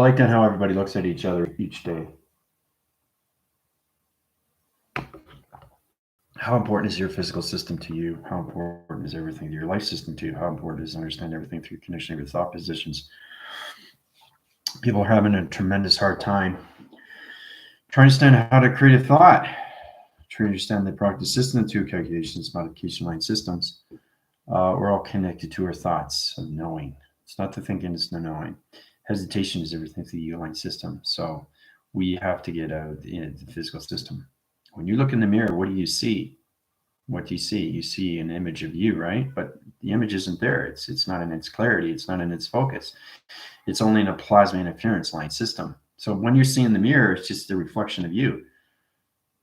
I like that how everybody looks at each other each day. How important is your physical system to you? How important is everything to your life system to you? How important is understand everything through conditioning with thought positions? People are having a tremendous hard time trying to understand how to create a thought, trying to understand the practice system to calculations, modification line systems. We're all connected to our thoughts of knowing. It's not the thinking, it's the knowing. Hesitation is everything through the U-line system. So we have to get out of the physical system. When you look in the mirror, what do you see? What do you see? You see an image of you, right? But the image isn't there. It's not in its clarity. It's not in its focus. It's only in a plasma interference line system. So when you're seeing the mirror, it's just a reflection of you.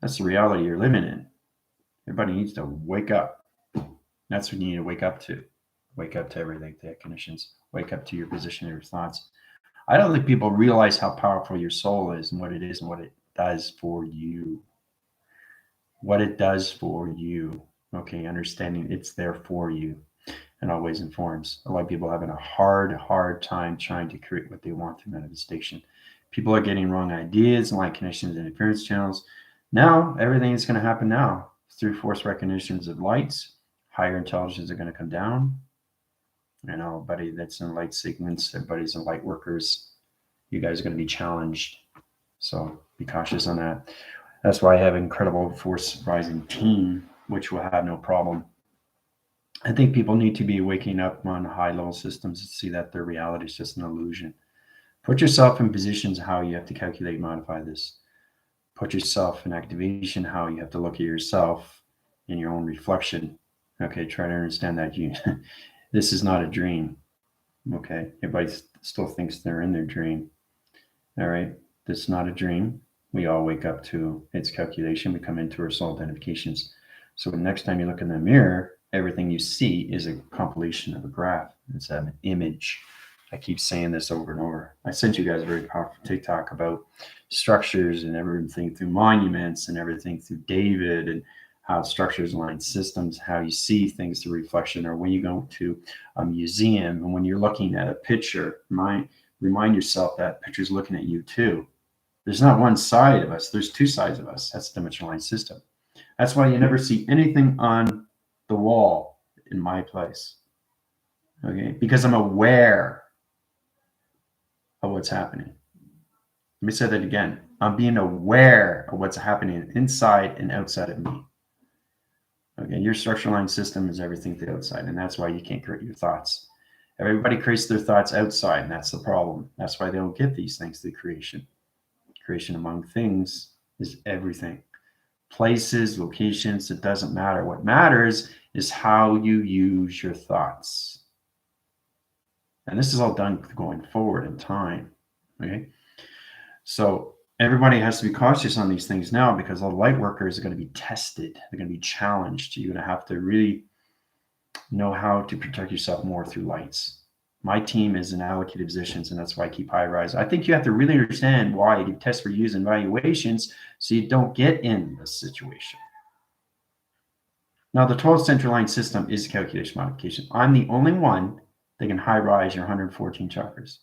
That's the reality you're living in. Everybody needs to wake up. That's what you need to wake up to. Wake up to everything, the conditions. Wake up to your position, your thoughts. I don't think people realize how powerful your soul is and what it is and what it does for you. What it does for you. Okay, understanding it's there for you and always informs. A lot of people are having a hard time trying to create what they want through manifestation. People are getting wrong ideas and like connections and interference channels. Now, everything is going to happen now through force recognitions of lights. Higher intelligences are going to come down. And everybody that's in light segments, everybody's in light workers, you guys are going to be challenged. So be cautious on that. That's why I have an incredible force rising team, which will have no problem. I think people need to be waking up on high level systems to see that their reality is just an illusion. Put yourself in positions how you have to calculate and modify this. Put yourself in activation how you have to look at yourself in your own reflection. Okay, try to understand that you this is not a dream. Okay, everybody still thinks they're in their dream. All right, this is not a dream. We all wake up to its calculation. We come into our soul identifications. So the next time you look in the mirror, everything you see is a compilation of a graph. It's an image. I keep saying this over and over. I sent you guys a very powerful TikTok about structures and everything through monuments and everything through David and how structures align systems, how you see things through reflection, or when you go to a museum and when you're looking at a picture, remind yourself that picture's looking at you too. There's not one side of us, there's two sides of us. That's the dimensional line system. That's why you never see anything on the wall in my place. Okay, because I'm aware of what's happening. Let me say that again. I'm being aware of what's happening inside and outside of me. Okay, your structural line system is everything to the outside, and that's why you can't create your thoughts. Everybody creates their thoughts outside, and that's the problem. That's why they don't get these things through creation. Creation among things is everything. Places, locations, it doesn't matter. What matters is how you use your thoughts. And this is all done going forward in time. Okay. So everybody has to be cautious on these things now because all light workers are going to be tested. They're going to be challenged. You're going to have to really know how to protect yourself more through lights. My team is in allocated positions, and that's why I keep high rise. I think you have to really understand why you test for use and evaluations so you don't get in this situation. Now, the 12 central line system is a calculation modification. I'm the only one that can high rise your 114 chakras.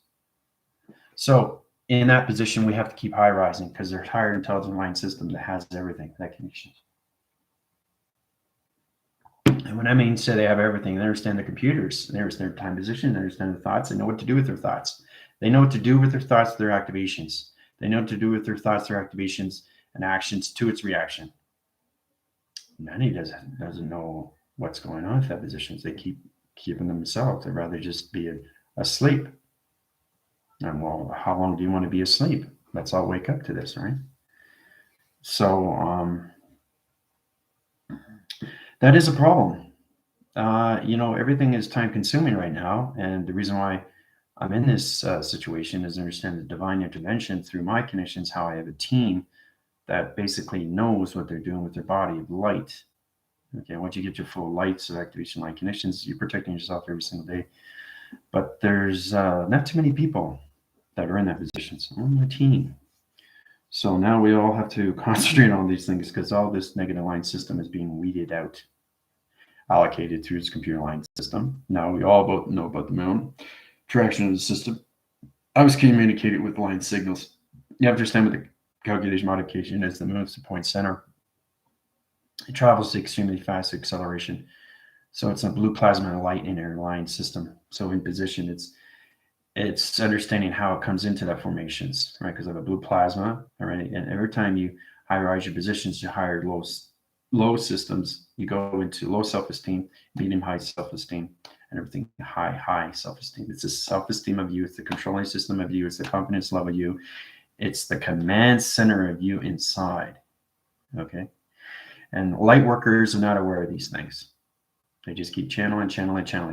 So in that position, we have to keep high rising because there's higher intelligent line system that has everything, that condition. And when I mean say they have everything, they understand the computers, they understand their time position, they understand the thoughts, they know what to do with their thoughts. They know what to do with their thoughts, their activations. They know what to do with their thoughts, their activations, and actions to its reaction. Many doesn't know what's going on with that positions. They keep keeping themselves. They'd rather just be asleep. And well, how long do you want to be asleep? Let's all wake up to this, right? So that is a problem. Everything is time consuming right now. And the reason why I'm in this situation is understand the divine intervention through my connections, how I have a team that basically knows what they're doing with their body of light. Okay, once you get your full lights of activation line connections, you're protecting yourself every single day. But there's not too many people that are in that position. So I'm my team. So now we all have to concentrate on these things because all this negative line system is being weeded out, allocated through its computer line system. Now we all both know about the moon, traction of the system, I was communicated with line signals. You have to understand what the calculation modification is that moves to point center. It travels to extremely fast acceleration. So it's a blue plasma and light in our line system. So in position, it's understanding how it comes into that formations, right? Because of a blue plasma, all right. And every time you high rise your positions to higher low systems, you go into low self-esteem, medium high self-esteem, and everything high self-esteem. It's the self-esteem of you, it's the controlling system of you, it's the confidence level of you, it's the command center of you inside. Okay. And light workers are not aware of these things. They just keep channeling,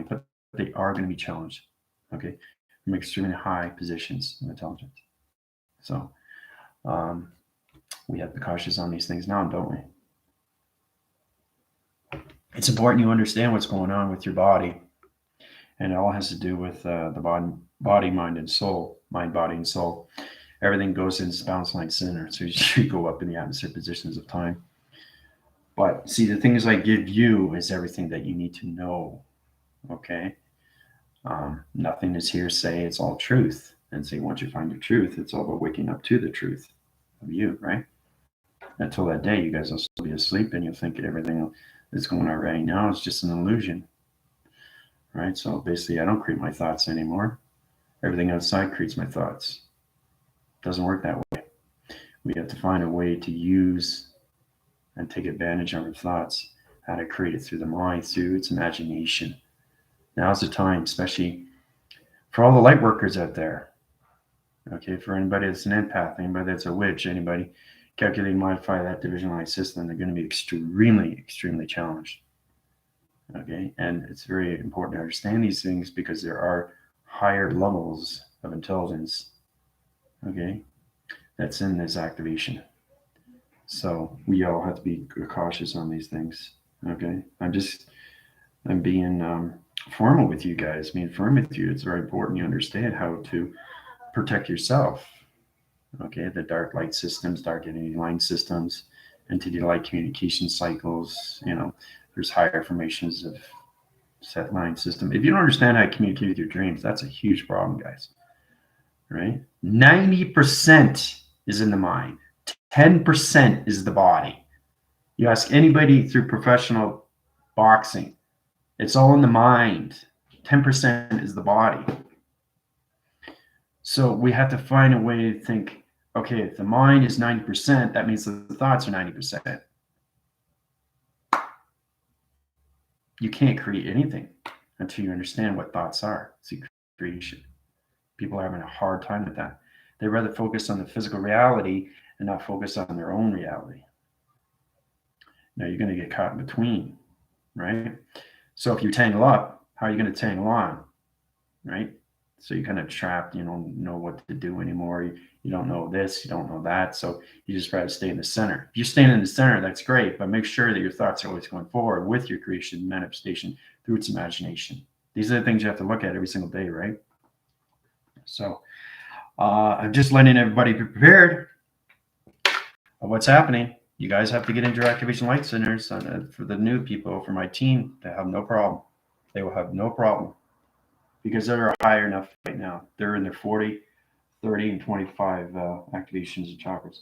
but they are going to be challenged. Okay. From extremely high positions of intelligence. So we have to be cautious on these things now, don't we? It's important you understand what's going on with your body. And it all has to do with the body, mind, and soul. Mind, body, and soul. Everything goes in this balance line center. So you go up in the atmosphere positions of time. But see, the things I give you is everything that you need to know. Okay? Nothing is hearsay. It's all truth. And so once you find your truth, it's all about waking up to the truth of you, right? Until that day, you guys will still be asleep and you'll think that everything that's going on right now is just an illusion, right? So basically, I don't create my thoughts anymore. Everything outside creates my thoughts. It doesn't work that way. We have to find a way to use and take advantage of our thoughts, how to create it through the mind, through its imagination. Now's the time, especially for all the light workers out there. Okay, for anybody that's an empath, anybody that's a witch, anybody calculate and modify that division line system, they're going to be extremely challenged. Okay, and it's very important to understand these things because there are higher levels of intelligence, okay, that's in this activation. So we all have to be cautious on these things. Okay, I'm being formal with you guys, being firm with you. It's very important you understand how to protect yourself. Okay, the dark light systems, dark entity line systems, entity light communication cycles. There's higher formations of set line system. If you don't understand how to communicate with your dreams, that's a huge problem, guys. Right? 90% is in the mind. 10% is the body. You ask anybody through professional boxing, it's all in the mind. 10% is the body. So we have to find a way to think, okay, if the mind is 90%, that means the thoughts are 90%. You can't create anything until you understand what thoughts are. It's creation. People are having a hard time with that. They rather focus on the physical reality and not focus on their own reality. Now you're going to get caught in between, right? So if you tangle up, how are you going to tangle on, right? So you're kind of trapped. You don't know what to do anymore. You don't know this, you don't know that. So you just try to stay in the center. If you're staying in the center, that's great, but make sure that your thoughts are always going forward with your creation manifestation through its imagination. These are the things you have to look at every single day, right? So I'm just letting everybody be prepared of what's happening. You guys have to get into your activation light centers. For the new people, for my team, they have no problem. They will have no problem because they're higher enough right now. They're in their 40, 30, and 25 activations and chakras.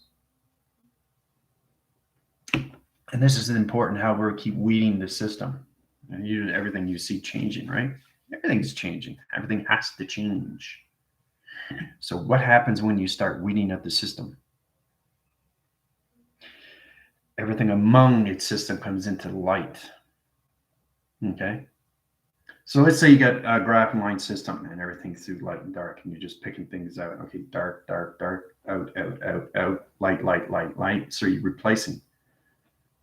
And this is important how we keep weeding the system. And everything you see changing, right? Everything's changing. Everything has to change. So what happens when you start weeding up the system? Everything among its system comes into light. Okay. So let's say you got a graph line system and everything through light and dark, and you're just picking things out. Okay, dark, out, light. So you're replacing,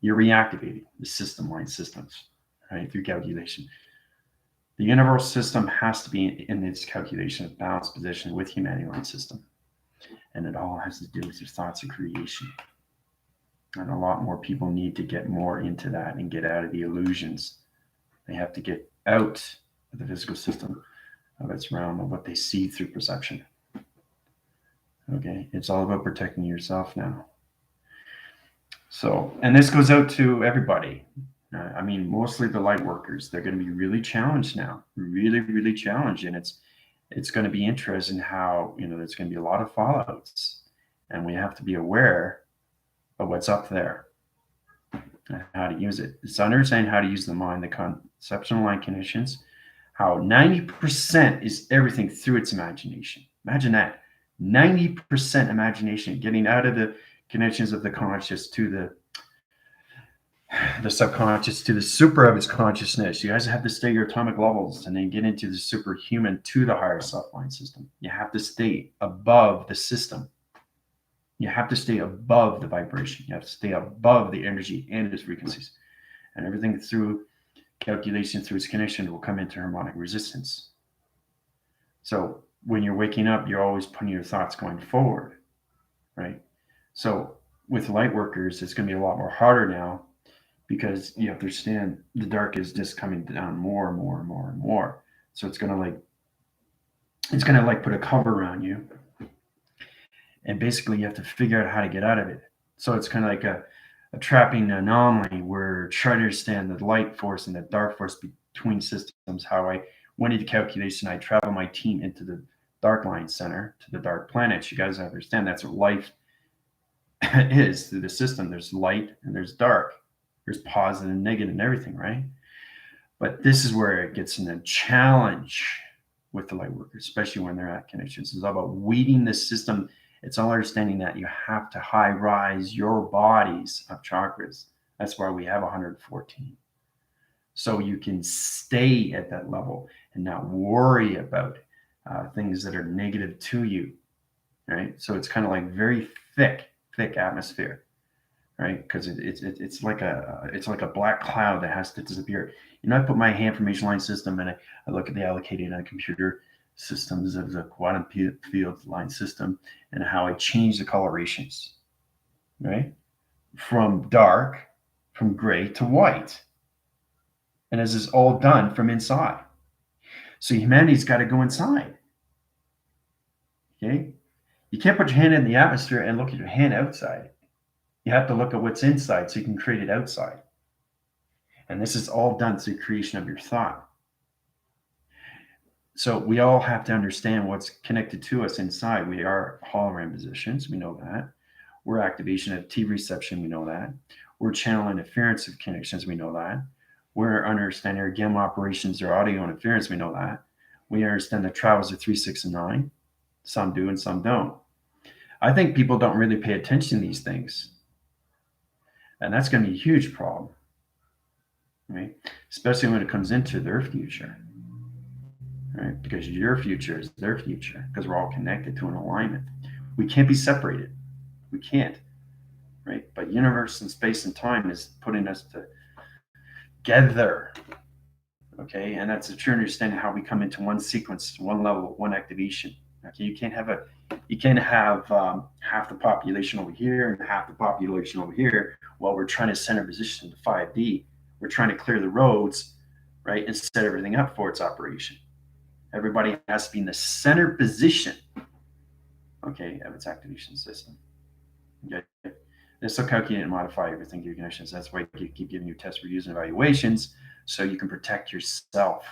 you're reactivating the system line systems, right, through calculation. The universal system has to be in its calculation of balanced position with humanity line system. And it all has to do with your thoughts of creation. And a lot more people need to get more into that and get out of the illusions. They have to get out of the physical system of its realm of what they see through perception. Okay, it's all about protecting yourself now. So, and this goes out to everybody. I mean, mostly the light workers. They're going to be really challenged now, really challenged, and it's going to be interesting how, there's going to be a lot of fallouts, and we have to be aware of what's up there and how to use it. It's understanding how to use the mind, the conceptual line conditions, how 90% is everything through its imagination. Imagine that. 90% imagination, getting out of the connections of the conscious to the subconscious to the super of its consciousness. You guys have to stay your atomic levels and then get into the superhuman to the higher self-line system. You have to stay above the system. You have to stay above the vibration. You have to stay above the energy and its frequencies. And everything through calculation, through its connection, will come into harmonic resistance. So when you're waking up, you're always putting your thoughts going forward, right? So with light workers, it's going to be a lot more harder now, because you have to understand the dark is just coming down more and more and more and more. So it's going to like put a cover around you, and basically you have to figure out how to get out of it. So it's kind of like a trapping anomaly, where try to understand the light force and the dark force between systems. How I went into calculation, I travel my team into the dark line center, to the dark planets. You guys understand that's what life is through the system. There's light and there's dark. There's positive and negative and everything, right? But this is where it gets in a challenge with the light workers, especially when they're at connections. It's all about weeding the system. It's all understanding that you have to high rise your bodies of chakras. That's why we have 114. So you can stay at that level and not worry about things that are negative to you, right? So it's kind of like very thick atmosphere, right? Because it's like a black cloud that has to disappear. I put my information line system, and I look at the allocated on computer systems of the quantum field line system, and how I change the colorations, right? From dark, from gray to white. And this is all done from inside. So humanity's got to go inside. Okay? You can't put your hand in the atmosphere and look at your hand outside. You have to look at what's inside so you can create it outside. And this is all done through creation of your thought. So we all have to understand what's connected to us inside. We are hologram positions. We know that. We're activation of T reception. We know that. We're channel interference of connections. We know that. We're understanding our gamma operations or audio interference. We know that. We understand the travels of 3, 6, and 9. Some do and some don't. I think people don't really pay attention to these things. And that's going to be a huge problem, right? Especially when it comes into their future, right? Because your future is their future, because we're all connected to an alignment. We can't be separated. We can't, right? But universe and space and time is putting us together, okay? And that's a true understanding how we come into one sequence, one level, one activation. Okay, you can't have half the population over here and half the population over here while we're trying to center position to 5D. We're trying to clear the roads, right, and set everything up for its operation. Everybody has to be in the center position, okay, of its activation system. Okay, this will calculate and modify everything to your connections. That's why you keep giving you test reviews and evaluations, so you can protect yourself.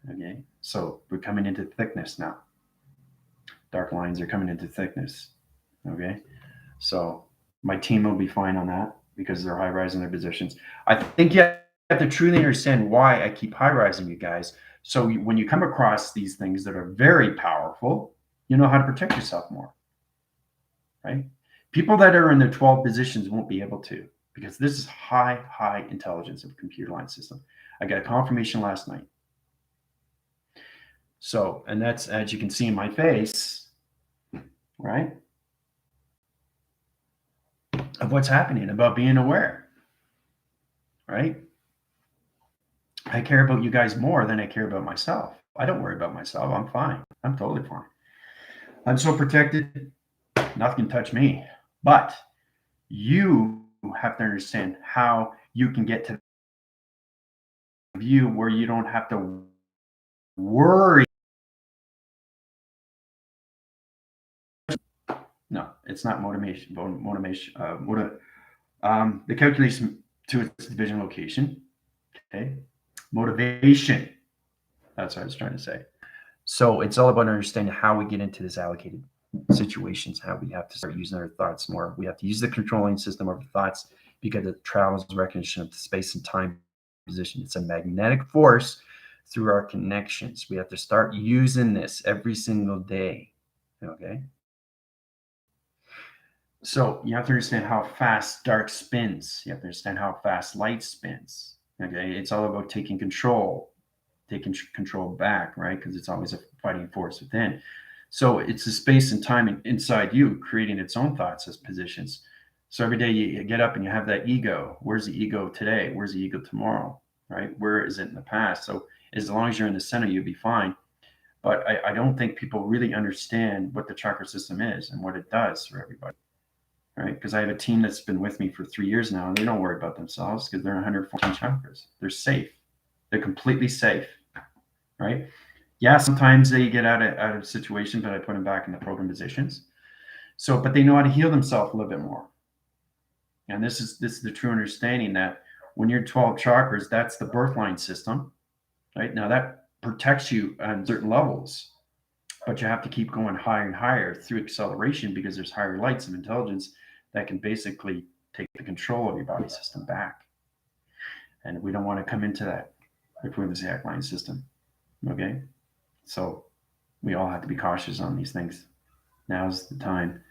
Okay, so we're coming into thickness now. Dark lines are coming into thickness. Okay, so my team will be fine on that because they're high rising their positions. I think you have to truly understand why I keep high rising you guys. So when you come across these things that are very powerful, you know how to protect yourself more, right? People that are in their 12 positions won't be able to, because this is high intelligence of a computer line system. I got a confirmation last night. So, and that's, as you can see in my face, right, of what's happening, about being aware, right? I care about you guys more than I care about myself. I don't worry about myself. I'm fine. I'm totally fine. I'm so protected. Nothing can touch me. But you have to understand how you can get to the view where you don't have to worry. No, it's not motivation. The calculation to its division location. Okay, motivation. That's what I was trying to say. So it's all about understanding how we get into this allocated situations, how we have to start using our thoughts more. We have to use the controlling system of our thoughts because it travels recognition of the space and time position. It's a magnetic force through our connections. We have to start using this every single day. Okay. So you have to understand how fast dark spins. You have to understand how fast light spins. Okay. It's all about taking control back, right? Because it's always a fighting force within. So it's the space and time inside you creating its own thoughts as positions. So every day you get up and you have that ego. Where's the ego today? Where's the ego tomorrow? Right? Where is it in the past? So as long as you're in the center, you'll be fine. But I don't think people really understand what the chakra system is and what it does for everybody. Right? Because I have a team that's been with me for 3 years now, and they don't worry about themselves because they're 114 chakras. They're safe. They're completely safe. Right? Yeah, sometimes they get out of situations, but I put them back in the program positions. So, but they know how to heal themselves a little bit more. And this is the true understanding that when you're 12 chakras, that's the birth line system, right? Now that protects you on certain levels, but you have to keep going higher and higher through acceleration because there's higher lights of intelligence that can basically take the control of your body system back. And we don't want to come into that if we're in the Zodiac line system. Okay. So we all have to be cautious on these things. Now's the time.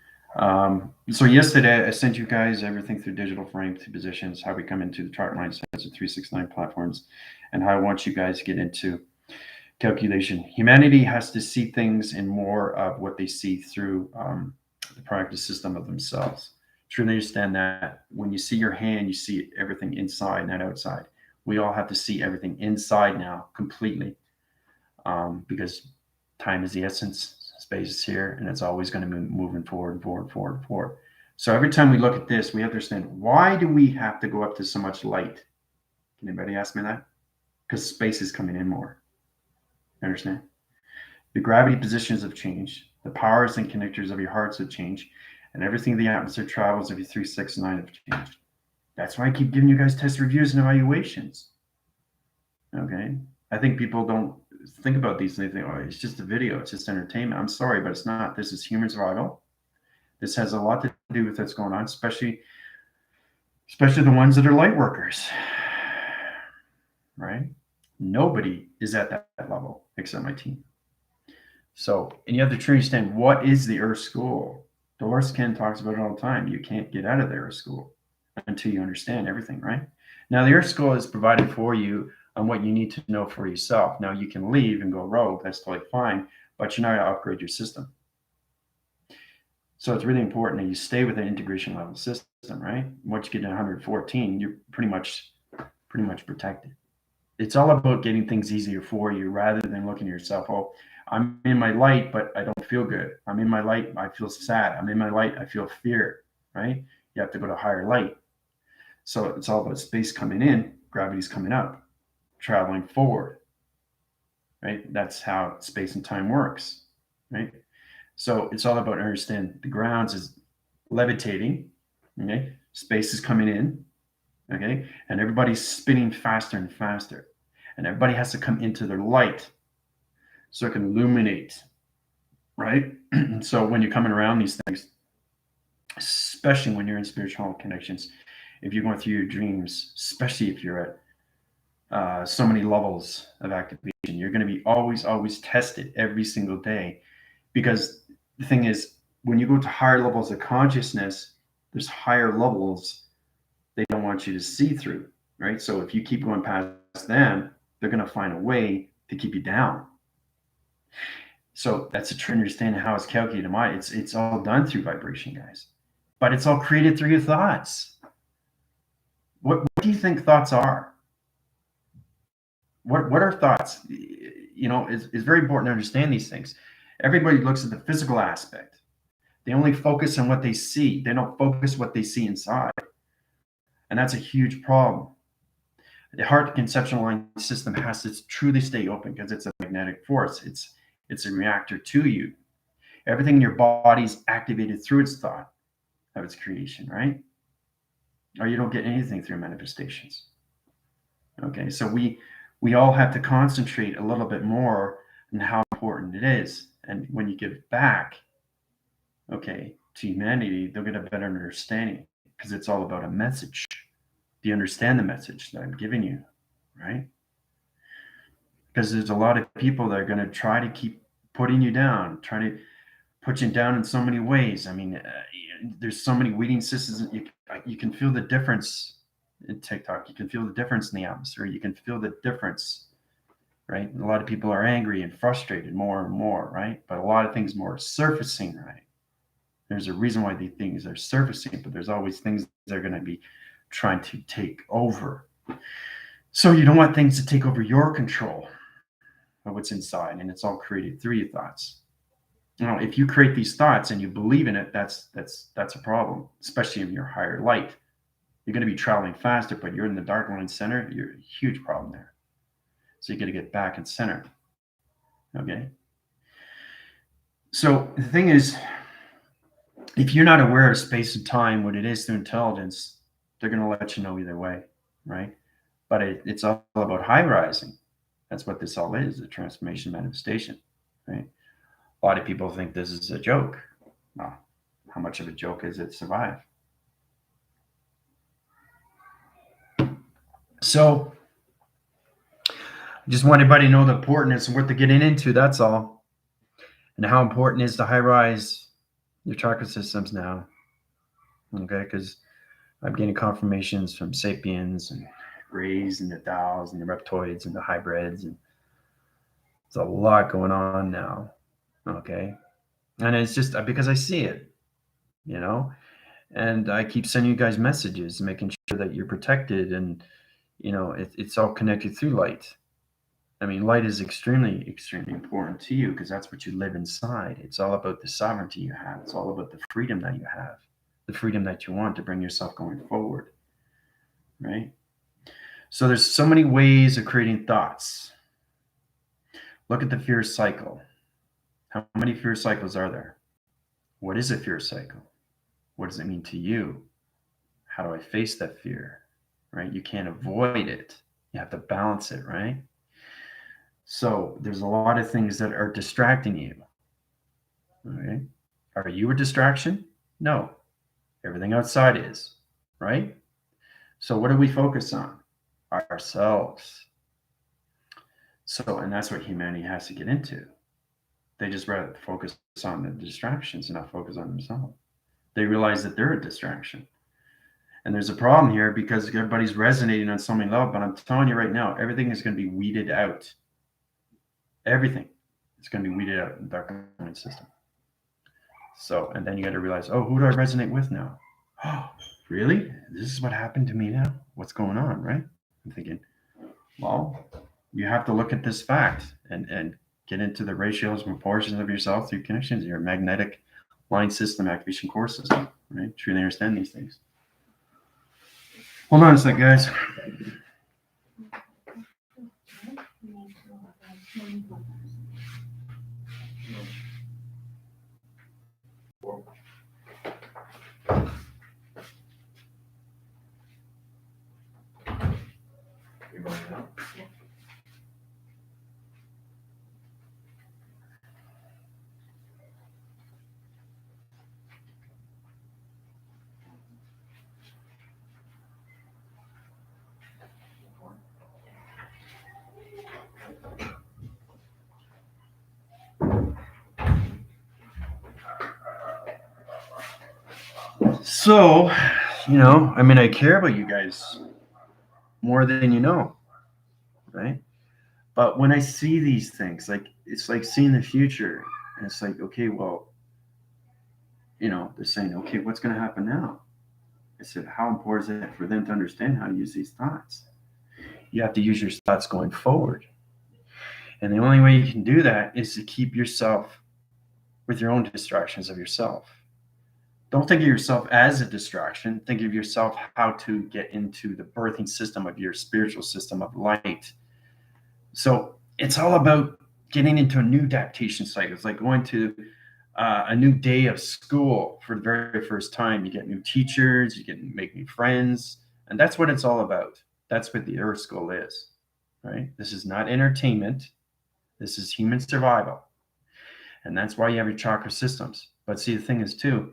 So yesterday I sent you guys everything through digital frame, through positions, how we come into the chart line sets of 369 platforms, and how I want you guys to get into calculation. Humanity has to see things in more of what they see through the practice system of themselves. Truly understand that when you see your hand, you see everything inside, not outside. We all have to see everything inside now completely, because time is the essence, space is here, and it's always going to be moving forward and forward, forward, and forward. So every time we look at this, we have to understand, why do we have to go up to so much light? Can anybody ask me that? Because space is coming in more. Understand? The gravity positions have changed. The powers and connectors of your hearts have changed. And everything the atmosphere travels of your 369 have changed. That's why I keep giving you guys test reviews and evaluations. Okay? I think people don't think about these and they think, oh, it's just a video, it's just entertainment. I'm sorry, but it's not. This is human survival. This has a lot to do with what's going on, especially the ones that are light workers. Right? Nobody is at that level except my team. So, and you have to truly understand, what is the Earth School? Dolores Ken talks about it all the time. You can't get out of the Earth School until you understand everything, right? Now, the Earth School is provided for you on what you need to know for yourself. Now, you can leave and go rogue. That's totally fine, but you're not going to upgrade your system. So it's really important that you stay with an integration level system, right? Once you get to 114, you're pretty much protected. It's all about getting things easier for you rather than looking at yourself, oh, I'm in my light, but I don't feel good. I'm in my light, I feel sad. I'm in my light, I feel fear, right? You have to go to higher light. So it's all about space coming in, gravity's coming up, traveling forward, right? That's how space and time works, right? So it's all about understanding the grounds is levitating, okay? Space is coming in, okay? And everybody's spinning faster and faster. And everybody has to come into their light so it can illuminate, right? So when you're coming around these things, especially when you're in spiritual connections, if you're going through your dreams, especially if you're at so many levels of activation, you're going to be always tested every single day. Because the thing is, when you go to higher levels of consciousness, there's higher levels they don't want you to see through, right? So if you keep going past them, they're going to find a way to keep you down. So that's a true understanding how it's calculated. It's all done through vibration, guys. But it's all created through your thoughts. What do you think thoughts are? What are thoughts? You know, it's very important to understand these things. Everybody looks at the physical aspect. They only focus on what they see. They don't focus what they see inside. And that's a huge problem. The heart conceptual line system has to truly stay open because it's a magnetic force. It's a reactor to you. Everything in your body is activated through its thought of its creation, right? Or you don't get anything through manifestations. Okay, so we all have to concentrate a little bit more on how important it is. And when you give back, okay, to humanity, they'll get a better understanding because it's all about a message. Do you understand the message that I'm giving you, right? Because there's a lot of people that are going to try to keep putting you down, try to put you down in so many ways. I mean, there's so many weeding systems. You can feel the difference in TikTok. You can feel the difference in the atmosphere. You can feel the difference, right? And a lot of people are angry and frustrated more and more, right? But a lot of things more surfacing, right? There's a reason why these things are surfacing, but there's always things that are going to be trying to take over. So you don't want things to take over your control of what's inside, and it's all created through your thoughts. Now, if you create these thoughts and you believe in it, that's a problem, especially in your higher light. You're going to be traveling faster, but you're in the dark line center. You're a huge problem there. So you got to get back in center. Okay. So the thing is, if you're not aware of space and time, what it is through intelligence, they're going to let you know either way, right? But it's all about high rising. That's what this all is, the transformation manifestation, right? A lot of people think this is a joke. Well, how much of a joke is it to survive? So I just want everybody to know the importance of what they're getting into, that's all. And how important is to high rise your chakra systems now. Okay, because I'm getting confirmations from sapiens and rays and the Taos and the reptoids and the hybrids, and there's a lot going on now. Okay, and it's just because I see it, you know, and I keep sending you guys messages, making sure that you're protected, and you know, it's all connected through light. I mean, light is extremely, extremely important to you because that's what you live inside. It's all about the sovereignty you have. It's all about the freedom that you have, the freedom that you want to bring yourself going forward, right? So there's so many ways of creating thoughts. Look at the fear cycle. How many fear cycles are there? What is a fear cycle? What does it mean to you? How do I face that fear, right? You can't avoid it. You have to balance it, right? So there's a lot of things that are distracting you. Okay. Are you a distraction? No. Everything outside is, right? So what do we focus on? Ourselves. So, and that's what humanity has to get into. They just rather focus on the distractions and not focus on themselves. They realize that they're a distraction. And there's a problem here because everybody's resonating on so many levels, but I'm telling you right now, everything is going to be weeded out. Everything is going to be weeded out in the dark mind system. So, and then you got to realize, oh, who do I resonate with now? Oh, really? This is what happened to me now? What's going on, right? I'm thinking, well, you have to look at this fact and get into the ratios and proportions of yourself through connections, your magnetic line system, activation core system, right? Truly understand these things. Hold on a sec, guys. So, you know, I mean, I care about you guys more than you know, right? But when I see these things, like it's like seeing the future, and it's like, okay, well, you know, they're saying, okay, what's going to happen now? I said, how important is it for them to understand how to use these thoughts? You have to use your thoughts going forward. And the only way you can do that is to keep yourself with your own distractions of yourself. Don't think of yourself as a distraction. Think of yourself how to get into the birthing system of your spiritual system of light. So it's all about getting into a new adaptation cycle. It's like going to a new day of school for the very first time. You get new teachers, you get make new friends, and that's what it's all about. That's what the Earth School is, right? This is not entertainment. This is human survival. And that's why you have your chakra systems. But see, the thing is too,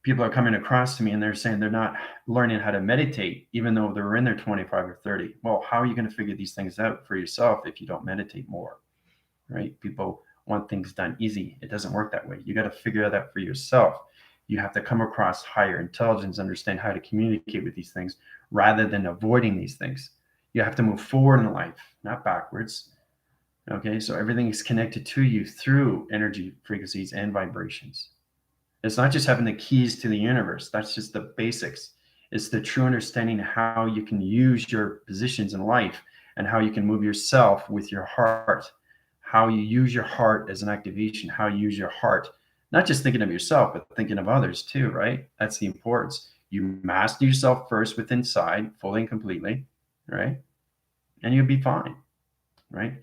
people are coming across to me and they're saying they're not learning how to meditate, even though they're in their 25 or 30. Well, how are you going to figure these things out for yourself if you don't meditate more, right? People want things done easy. It doesn't work that way. You got to figure that out for yourself. You have to come across higher intelligence, understand how to communicate with these things rather than avoiding these things. You have to move forward in life, not backwards. Okay, so everything is connected to you through energy frequencies and vibrations. It's not just having the keys to the universe. That's just the basics. It's the true understanding of how you can use your positions in life and how you can move yourself with your heart, how you use your heart as an activation, how you use your heart, not just thinking of yourself, but thinking of others too, right? That's the importance. You master yourself first within inside, fully and completely, right? And you'll be fine, right?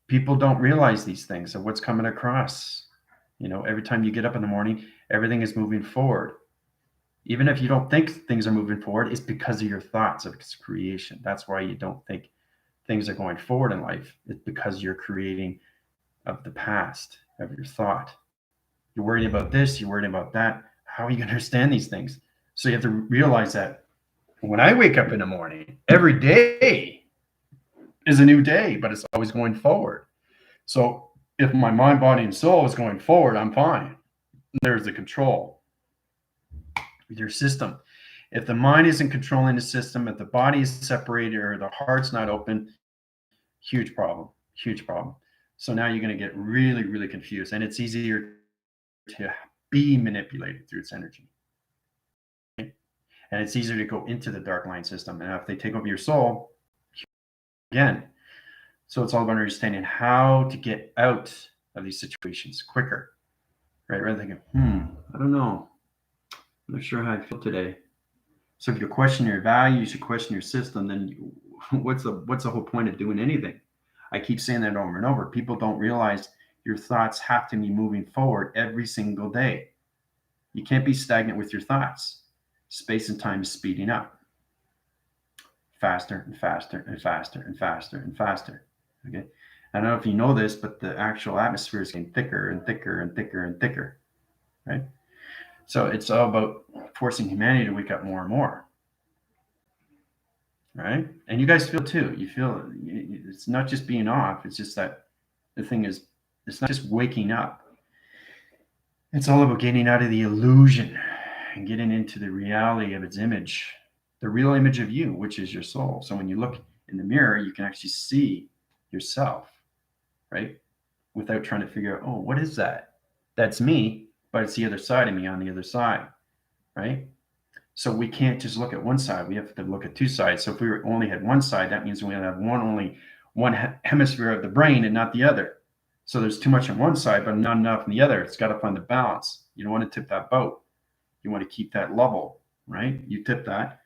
People don't realize these things of what's coming across. Every time you get up in the morning, everything is moving forward. Even if you don't think things are moving forward, it's because of your thoughts of its creation. That's why you don't think things are going forward in life. It's because you're creating of the past, of your thought. You're worried about this, you're worried about that. How are you going to understand these things? So you have to realize that when I wake up in the morning, every day is a new day, but it's always going forward. So if my mind, body, and soul is going forward, I'm fine. There's the control with your system. If the mind isn't controlling the system, if the body is separated or the heart's not open, huge problem, huge problem. So now you're going to get really, really confused, and it's easier to be manipulated through its energy. And it's easier to go into the dark line system. And if they take over your soul, again, so it's all about understanding how to get out of these situations quicker, right? Rather than thinking, I don't know. I'm not sure how I feel today. So if you question your values, you question your system, then what's the whole point of doing anything? I keep saying that over and over. People don't realize your thoughts have to be moving forward every single day. You can't be stagnant with your thoughts. Space and time is speeding up faster and faster and faster and faster and faster. Okay. I don't know if you know this, but the actual atmosphere is getting thicker and thicker and thicker and thicker. Right. So it's all about forcing humanity to wake up more and more. Right. And you guys feel too. You feel it's not just being off. It's just that the thing is, it's not just waking up. It's all about getting out of the illusion and getting into the reality of its image, the real image of you, which is your soul. So when you look in the mirror, you can actually see yourself, right? Without trying to figure out, oh, what is that? That's me, but it's the other side of me on the other side, right? So we can't just look at one side. We have to look at two sides. So if we only had one side, that means we have only one hemisphere of the brain and not the other. So there's too much on one side, but not enough on the other. It's got to find the balance. You don't want to tip that boat. You want to keep that level, right? You tip that,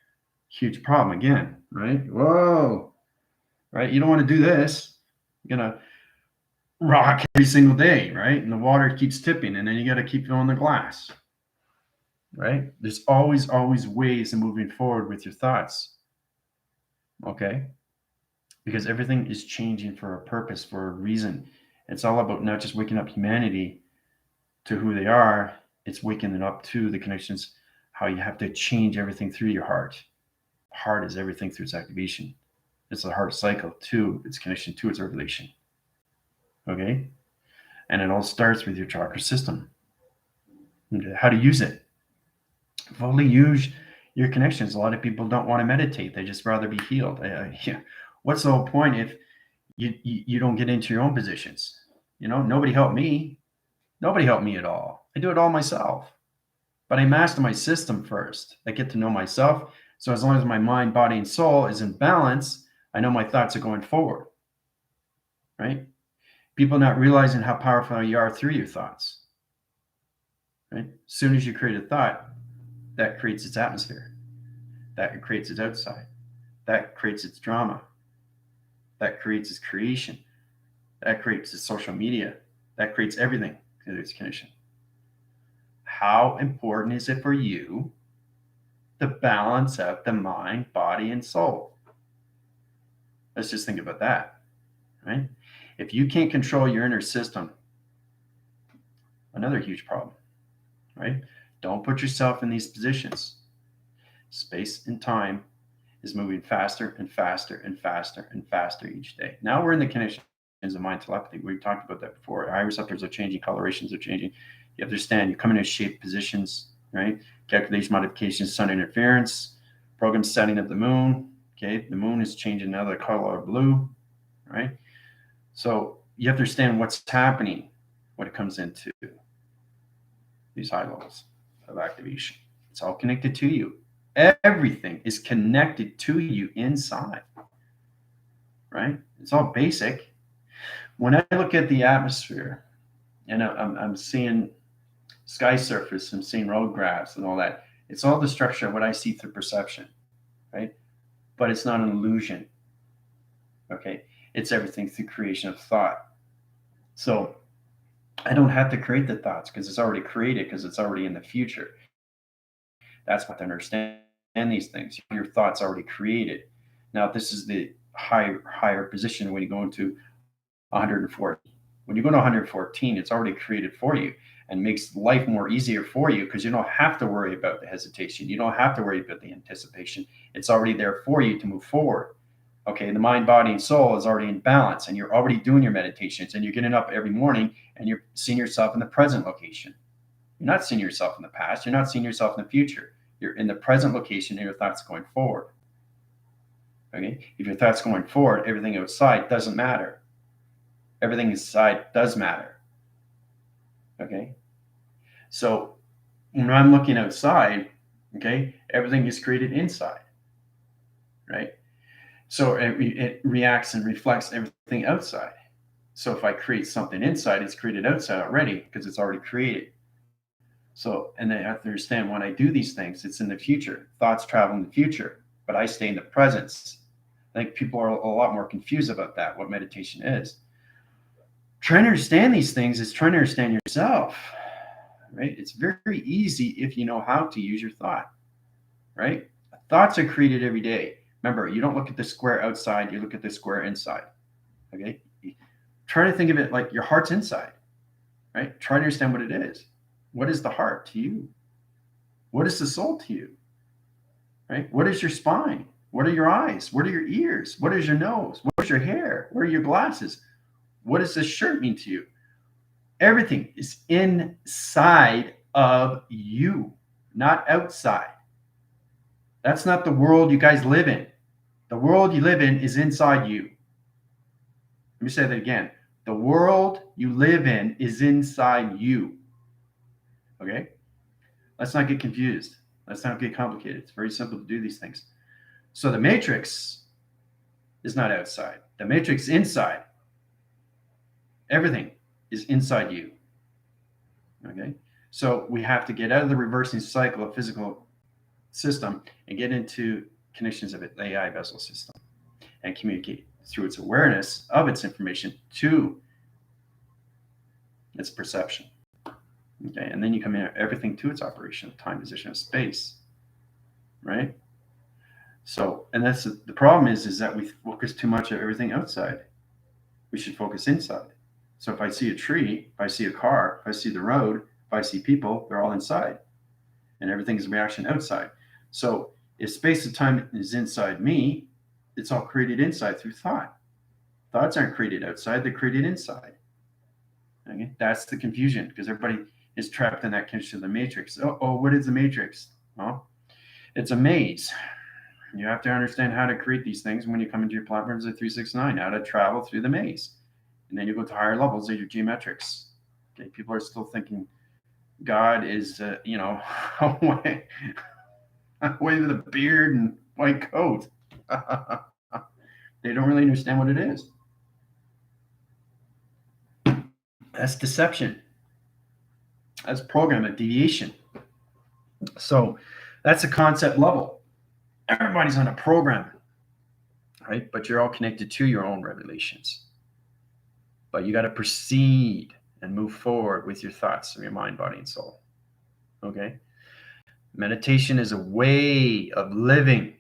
huge problem again, right? Whoa, right? You don't want to do this. You're going to rock every single day, right? And the water keeps tipping, and then you got to keep filling the glass, right? There's always ways of moving forward with your thoughts, okay? Because everything is changing for a purpose, for a reason. It's all about not just waking up humanity to who they are, it's waking them up to the connections, how you have to change everything through your heart. Heart is everything through its activation. It's the heart cycle to its connection to its revelation. Okay? And it all starts with your chakra system. How to use it. Fully use your connections. A lot of people don't want to meditate. They just rather be healed. Yeah. What's the whole point if you don't get into your own positions? Nobody helped me. Nobody helped me at all. I do it all myself. But I master my system first. I get to know myself. So as long as my mind, body, and soul is in balance, I know my thoughts are going forward. Right? People not realizing how powerful you are through your thoughts. Right? As soon as you create a thought, that creates its atmosphere. That creates its outside. That creates its drama. That creates its creation. That creates its social media. That creates everything in its connection. How important is it for you to balance out the mind, body, and soul? Let's just think about that, right? If you can't control your inner system, Another huge problem, right? Don't put yourself in these positions. Space and time is moving faster and faster and faster and faster each day. Now we're in the connections of mind telepathy. We talked about that before. Eye receptors are changing, colorations are changing. You understand, you come into shape positions, right? Calculation modifications, sun interference, program setting of the moon. Okay, the moon is changing now the color of blue, right? So you have to understand what's happening when it comes into these high levels of activation. It's all connected to you. Everything is connected to you inside, right? It's all basic. When I look at the atmosphere and I'm seeing sky surface, I'm seeing road graphs and all that, it's all the structure of what I see through perception, right? But it's not an illusion, okay? It's everything through creation of thought. So I don't have to create the thoughts because it's already created, because it's already in the future. That's what to understand these things. Your thoughts already created. Now, this is the higher position when you go into 114. When you go to 114, it's already created for you and makes life more easier for you because you don't have to worry about the hesitation. You don't have to worry about the anticipation. It's already there for you to move forward. Okay, the mind, body, and soul is already in balance, and you're already doing your meditations, and you're getting up every morning and you're seeing yourself in the present location. You're not seeing yourself in the past. You're not seeing yourself in the future. You're in the present location and your thoughts going forward. Okay? If your thoughts going forward, everything outside doesn't matter. Everything inside does matter. Okay? So when I'm looking outside, okay, everything is created inside. Right? So it reacts and reflects everything outside. So if I create something inside, it's created outside already because it's already created. So, and they have to understand when I do these things, it's in the future. Thoughts travel in the future, but I stay in the presence. I think people are a lot more confused about that, what meditation is. Trying to understand these things is trying to understand yourself, right? It's very easy if you know how to use your thought, right? Thoughts are created every day. Remember, you don't look at the square outside, you look at the square inside, okay? Try to think of it like your heart's inside, right? Try to understand what it is. What is the heart to you? What is the soul to you? Right? What is your spine? What are your eyes? What are your ears? What is your nose? What is your hair? What are your glasses? What does this shirt mean to you? Everything is inside of you, not outside. That's not the world you guys live in. The world you live in is inside you. Let me say that again. The world you live in is inside you. Okay? Let's not get confused. Let's not get complicated. It's very simple to do these things. So the matrix is not outside. The matrix is inside. Everything is inside you. Okay? So we have to get out of the reversing cycle of physical system and get into connections of the AI vessel system and communicate through its awareness of its information to its perception. Okay, and then you come in everything to its operation, time, position, of space, right? So, and that's the problem is that we focus too much on everything outside. We should focus inside. So if I see a tree, if I see a car, if I see the road, if I see people, they're all inside, and everything is a reaction outside. So if space and time is inside me, it's all created inside through thought. Thoughts aren't created outside; they're created inside. Okay, that's the confusion because everybody is trapped in that condition of the matrix. Oh, what is the matrix? Well, it's a maze. You have to understand how to create these things when you come into your platforms of 369, how to travel through the maze. And then you go to higher levels of your geometrics. Okay, people are still thinking God is, away with a beard and white coat. They don't really understand what it is. That's deception. That's programming, deviation. So that's a concept level. Everybody's on a program, right? But you're all connected to your own revelations. But you got to proceed and move forward with your thoughts of your mind, body, and soul. Okay? Meditation is a way of living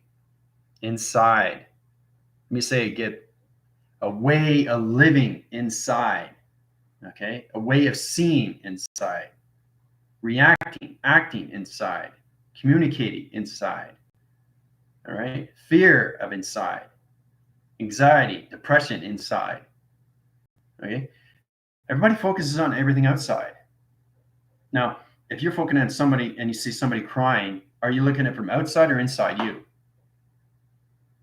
inside. Let me say again, a way of living inside. Okay, a way of seeing inside, reacting, acting inside, communicating inside. All right, fear of inside, anxiety, depression inside. Okay, everybody focuses on everything outside. Now, if you're focusing on somebody and you see somebody crying, are you looking at it from outside or inside you?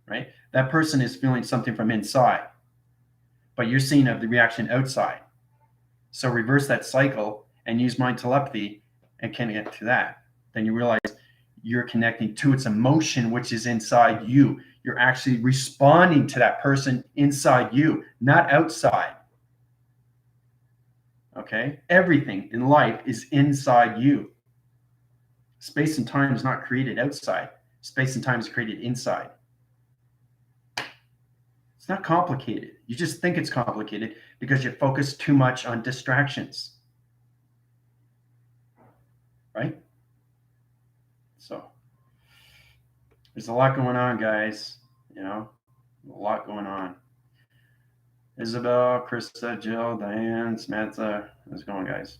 Right? That person is feeling something from inside, but you're seeing of the reaction outside. So reverse that cycle and use mind telepathy and connect to that. Then you realize you're connecting to its emotion, which is inside you. You're actually responding to that person inside you, not outside. Okay? Everything in life is inside you. Space and time is not created outside. Space and time is created inside. It's not complicated. You just think it's complicated because you focus too much on distractions. Right? So there's a lot going on, guys. You know, a lot going on. Isabel, Krista, Jill, Diane, Samantha. How's it going, guys?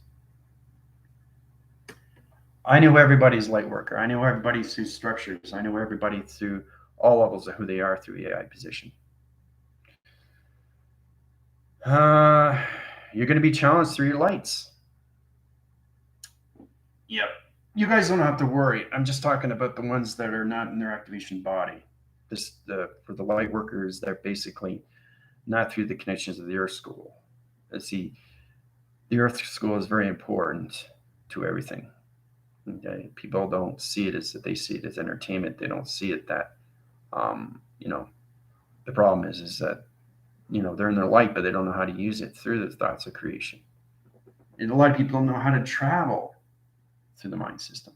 I know everybody's light worker. I know everybody through structures. I know everybody through all levels of who they are through AI position. You're going to be challenged through your lights. Yep. You guys don't have to worry. I'm just talking about the ones that are not in their activation body. For the light workers, they're basically not through the connections of the Earth School. See, the Earth School is very important to everything. Okay? People don't see it as that they see it as entertainment. They don't see it that, the problem is that, they're in their light, but they don't know how to use it through the thoughts of creation. And a lot of people don't know how to travel through the mind system.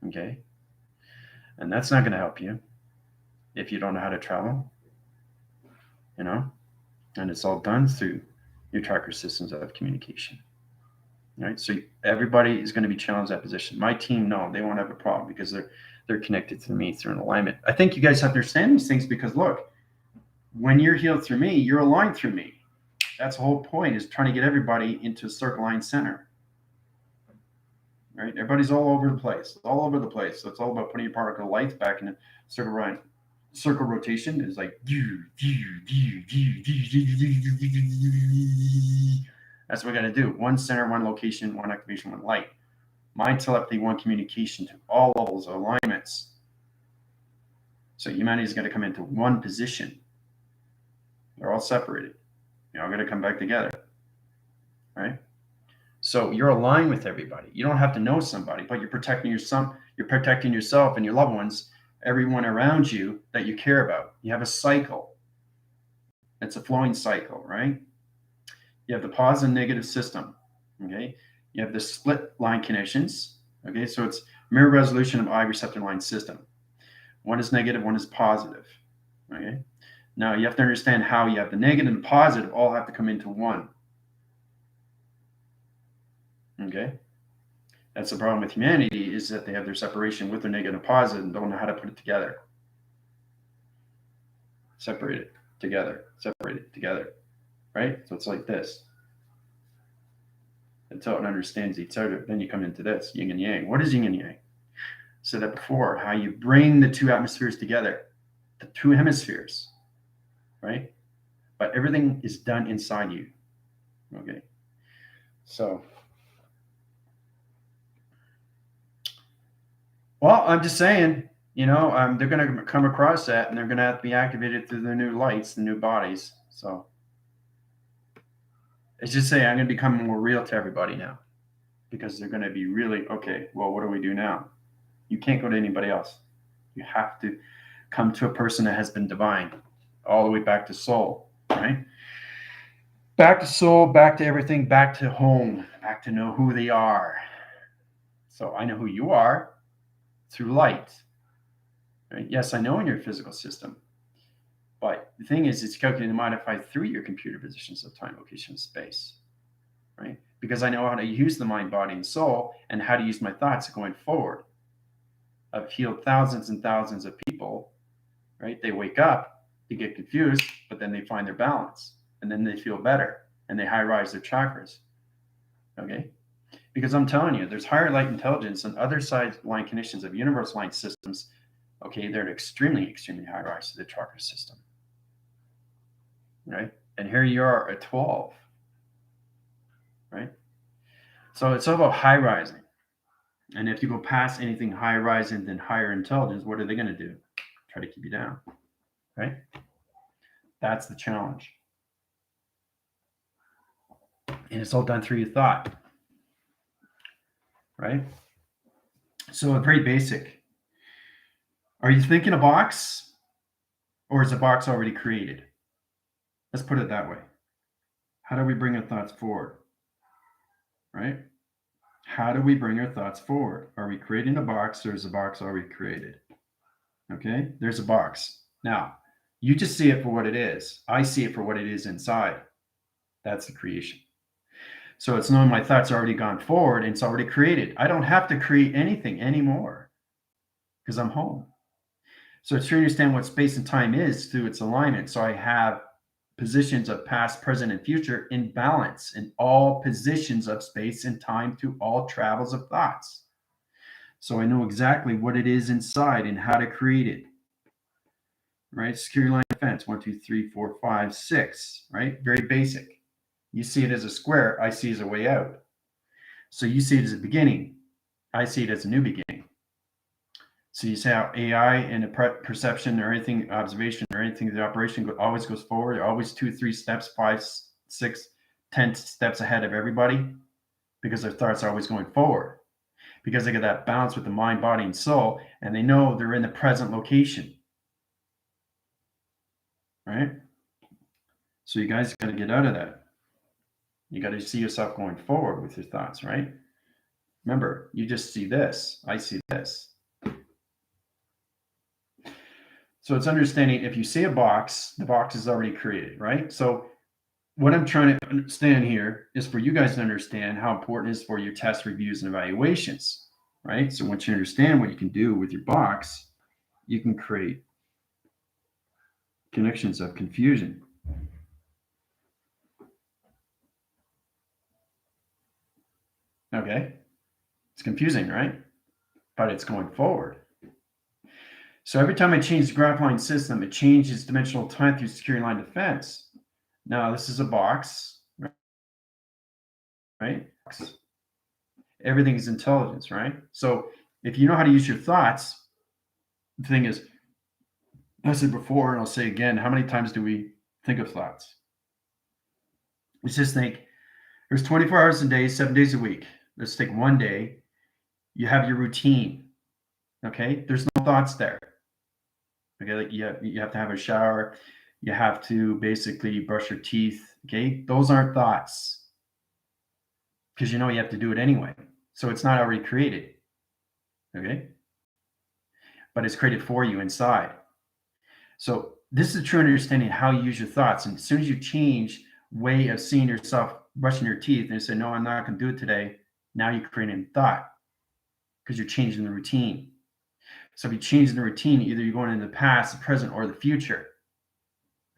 Okay? And that's not going to help you if you don't know how to travel, and it's all done through your chakra systems of communication. Right? So everybody is going to be challenged that position. My team, no, they won't have a problem because they're connected to me through an alignment. I think you guys have to understand these things because look, when you're healed through me, you're aligned through me. That's the whole point, is trying to get everybody into a circle line center. Right? Everybody's all over the place. So it's all about putting your particle lights back in a circle line. Circle rotation is like that's what we got to do. One center, one location, one activation, one light. Mind telepathy, one communication to all levels of alignments. So humanity is going to come into one position. They're all separated. You're all going to come back together. Right? So you're aligned with everybody. You don't have to know somebody, but you're protecting yourself and your loved ones, everyone around you that you care about. You have a cycle. It's a flowing cycle, right? You have the positive and negative system. Okay. You have the split line connections. Okay. So it's mirror resolution of I receptor line system. One is negative, one is positive. Okay. Now you have to understand how you have the negative and positive all have to come into one. Okay. That's the problem with humanity, is that they have their separation with their negative and positive and don't know how to put it together. Separate it together. Right? So it's like this. Until it understands each other, then you come into this, yin and yang. What is yin and yang? Said that before, how you bring the two atmospheres together, the two hemispheres, right? But everything is done inside you. Okay. So, well, I'm just saying, they're going to come across that and they're going to have to be activated through the new lights, the new bodies. So, it's just saying I'm going to become more real to everybody now, because they're going to be really, okay, well, what do we do now? You can't go to anybody else. You have to come to a person that has been divine, all the way back to soul, right? Back to soul, back to everything, back to home, back to know who they are. So I know who you are through light. Right? Yes, I know in your physical system. But the thing is, it's calculated and modified through your computer positions of time, location, space, right? Because I know how to use the mind, body, and soul, and how to use my thoughts going forward. I've healed thousands and thousands of people, right? They wake up, they get confused, but then they find their balance, and then they feel better. and they high rise their chakras. Okay. Because I'm telling you, there's higher light intelligence and other side line conditions of universal line systems. Okay. They're extremely, extremely high rise to the chakra system. Right. And here you are at 12. Right. So it's all about high rising. And if you go past anything high rising than higher intelligence, what are they going to do? Try to keep you down. Right. That's the challenge. And it's all done through your thought. Right. So very basic. Are you thinking a box, or is a box already created? Let's put it that way. How do we bring our thoughts forward? Right? How do we bring our thoughts forward? Are we creating a box, or is the box already created? Okay, there's a box. Now, you just see it for what it is. I see it for what it is inside. That's the creation. So it's knowing my thoughts are already gone forward and it's already created. I don't have to create anything anymore because I'm home. So it's to understand what space and time is through its alignment. So I have positions of past, present, and future in balance in all positions of space and time through all travels of thoughts. So I know exactly what it is inside and how to create it. Right? Security line defense, 1, 2, 3, 4, 5, 6. Right? Very basic. You see it as a square, I see it as a way out. So you see it as a beginning, I see it as a new beginning. So you say how AI and perception or anything, observation or anything, the operation always goes forward, always 2, 3 steps, 5, 6, 10 steps ahead of everybody, because their thoughts are always going forward, because they get that balance with the mind, body, and soul, and they know they're in the present location. Right? So you guys got to get out of that. You got to see yourself going forward with your thoughts, right? Remember, you just see this. I see this. So it's understanding if you see a box, the box is already created, right? So what I'm trying to understand here is for you guys to understand how important it is for your test reviews and evaluations, right? So once you understand what you can do with your box, you can create connections of confusion. Okay. It's confusing, right? But it's going forward. So every time I change the graph line system, it changes dimensional time through security line defense. Now this is a box, right? Everything is intelligence, right? So if you know how to use your thoughts, the thing is, I said before, and I'll say again, how many times do we think of thoughts? We just think there's 24 hours a day, 7 days a week. Let's take one day. You have your routine. Okay. There's no thoughts there. Okay. Like you have to have a shower. You have to basically brush your teeth. Okay. Those aren't thoughts because you know you have to do it anyway. So it's not already created. Okay. But it's created for you inside. So this is a true understanding of how you use your thoughts. And as soon as you change way of seeing yourself brushing your teeth and you say, no, I'm not going to do it today. Now you're creating thought because you're changing the routine. So if you change the routine, either you're going into the past, the present, or the future.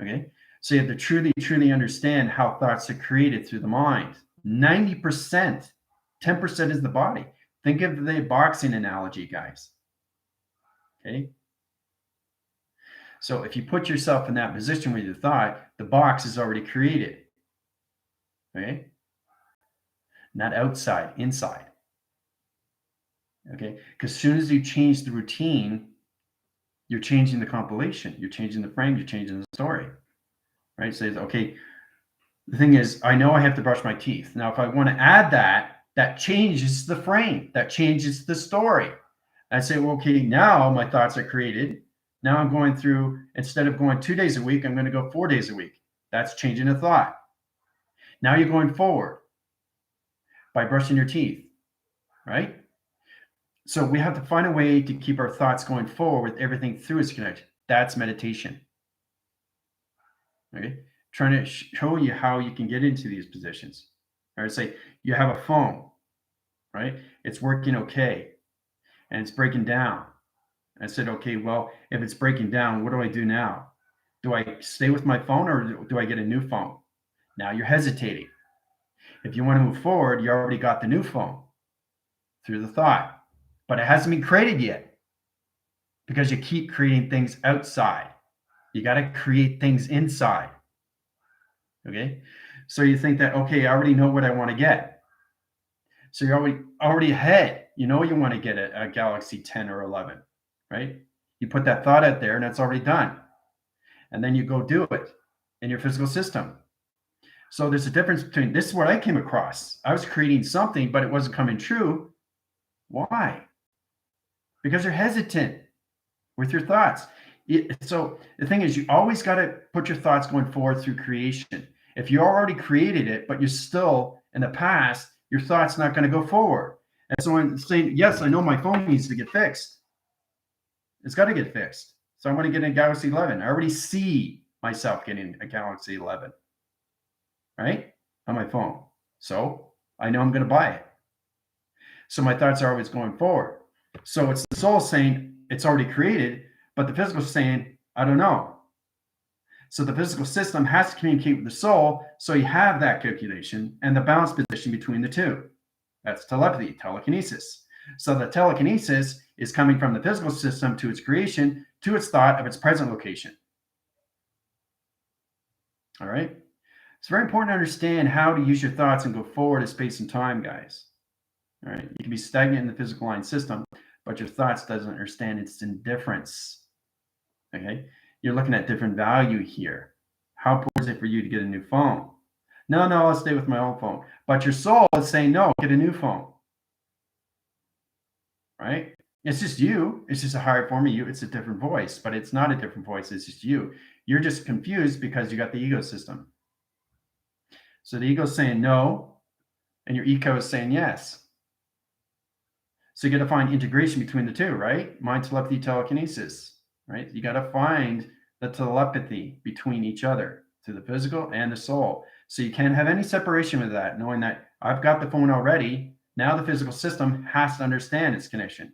Okay. So you have to truly, truly understand how thoughts are created through the mind. 90%, 10% is the body. Think of the boxing analogy, guys. Okay. So if you put yourself in that position with your thought, the box is already created. Okay. Not outside, inside. Okay. Because as soon as you change the routine, you're changing the compilation, you're changing the frame, you're changing the story. Right. So, okay, the thing is, I know I have to brush my teeth. Now, if I want to add that changes the frame, that changes the story. I say, well, okay, now my thoughts are created. Now I'm going through, instead of going 2 days a week, I'm going to go 4 days a week. That's changing a thought. Now you're going forward by brushing your teeth, right? So we have to find a way to keep our thoughts going forward with everything through its connection. That's meditation. Okay? Trying to show you how you can get into these positions. All right, say you have a phone, right? It's working okay, and it's breaking down. I said, okay, well, if it's breaking down, what do I do now? Do I stay with my phone or do I get a new phone? Now you're hesitating. If you want to move forward, you already got the new phone through the thought, but it hasn't been created yet because you keep creating things outside. You got to create things inside. Okay. So you think that, okay, I already know what I want to get. So you're already ahead. You know you want to get a Galaxy 10 or 11, right? You put that thought out there and it's already done. And then you go do it in your physical system. So there's a difference between, this is what I came across. I was creating something, but it wasn't coming true. Why? Because you're hesitant with your thoughts. So the thing is, you always got to put your thoughts going forward through creation. If you already created it, but you're still in the past, your thought's not going to go forward. And so I'm saying, yes, I know my phone needs to get fixed. It's got to get fixed. So I want to get a Galaxy 11. I already see myself getting a Galaxy 11, right? On my phone. So I know I'm going to buy it. So my thoughts are always going forward. So it's the soul saying it's already created, but the physical is saying, I don't know. So the physical system has to communicate with the soul. So you have that calculation and the balance position between the two. That's telepathy, telekinesis. So the telekinesis is coming from the physical system to its creation, to its thought of its present location. All right. It's very important to understand how to use your thoughts and go forward in space and time, guys. All right. You can be stagnant in the physical line system, but your thoughts doesn't understand its indifference. Okay. You're looking at different value here. How important is it for you to get a new phone? No, I'll stay with my old phone. But your soul is saying, no, get a new phone. Right? It's just you. It's just a higher form of you. It's a different voice, but it's not a different voice. It's just you. You're just confused because you got the ego system. So the ego is saying no, and your ego is saying yes. So you got to find integration between the two, right? Mind, telepathy, telekinesis, right? You got to find the telepathy between each other through the physical and the soul. So you can't have any separation with that, knowing that I've got the phone already. Now the physical system has to understand its connection.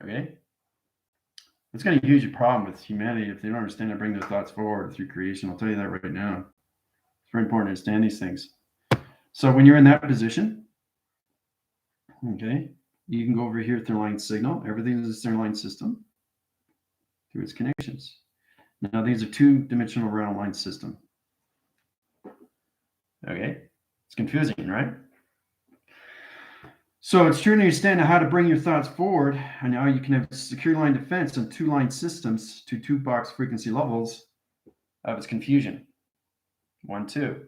Okay? It's going to be a huge problem with humanity if they don't understand to bring their thoughts forward through creation. I'll tell you that right now. It's very important to understand these things. So when you're in that position, okay, you can go over here through line signal. Everything is a through line system through its connections. Now these are two-dimensional realm line system. Okay, it's confusing, right? So it's true to understand how to bring your thoughts forward, and now you can have secure line defense on two-line systems to two box frequency levels of its confusion. 1, 2.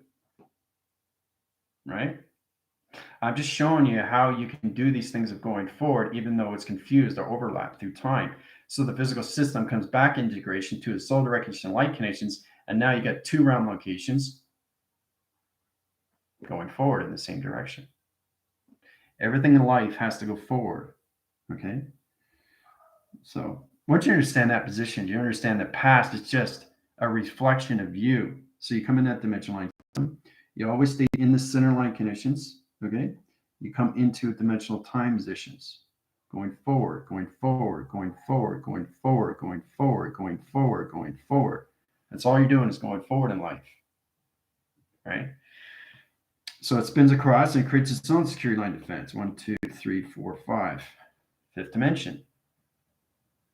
Right? I'm just showing you how you can do these things of going forward, even though it's confused or overlapped through time. So the physical system comes back integration to its soul direction and light connections, and now you got two realm locations going forward in the same direction. Everything in life has to go forward. Okay. So once you understand that position, you understand that past is just a reflection of you. So you come in that dimensional line system. You always stay in the center line conditions. Okay. You come into dimensional time positions. Going forward, going forward, going forward, going forward, going forward, going forward, going forward. That's all you're doing is going forward in life. Right? So it spins across and creates its own security line defense. 1, 2, 3, 4, 5. Fifth dimension.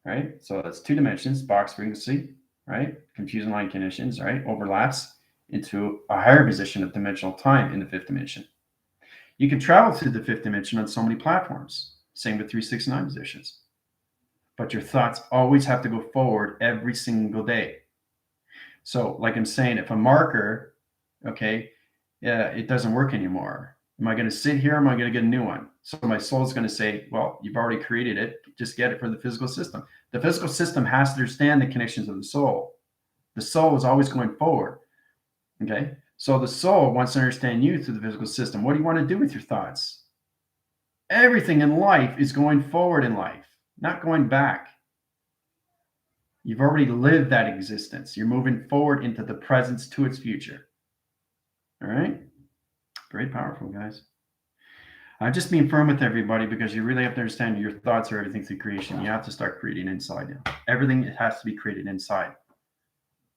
Right? So that's 2 dimensions, box frequency, right? Confusion line conditions, right? Overlaps into a higher position of dimensional time in the 5th dimension. You can travel through the 5th dimension on so many platforms. Same with 3, 6, 9 positions. But your thoughts always have to go forward every single day. So like I'm saying, if a marker, okay, it doesn't work anymore. Am I going to sit here? Or am I going to get a new one? So my soul is going to say, well, you've already created it. Just get it for the physical system. The physical system has to understand the connections of the soul. The soul is always going forward. Okay. So the soul wants to understand you through the physical system. What do you want to do with your thoughts? Everything in life is going forward in life, not going back. You've already lived that existence. You're moving forward into the presence to its future. All right. Very powerful, guys. I'm just being firm with everybody because you really have to understand your thoughts are everything through creation. You have to start creating inside now. Everything has to be created inside.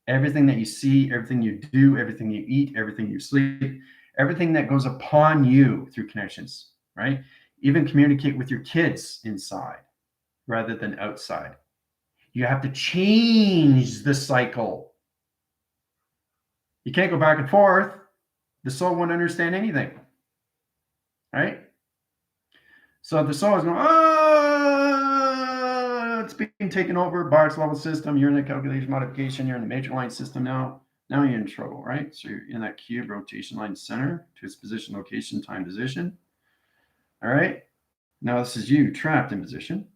Everything that you see, everything you do, everything you eat, everything you sleep, everything that goes upon you through connections, right? Even communicate with your kids inside rather than outside. You have to change the cycle. You can't go back and forth. The soul won't understand anything, right? So if the soul is going, it's being taken over, box level system, you're in the calculation modification, you're in the major line system now. Now you're in trouble, right? So you're in that cube rotation line center to its position, location, time, position. All right. Now this is you trapped in position.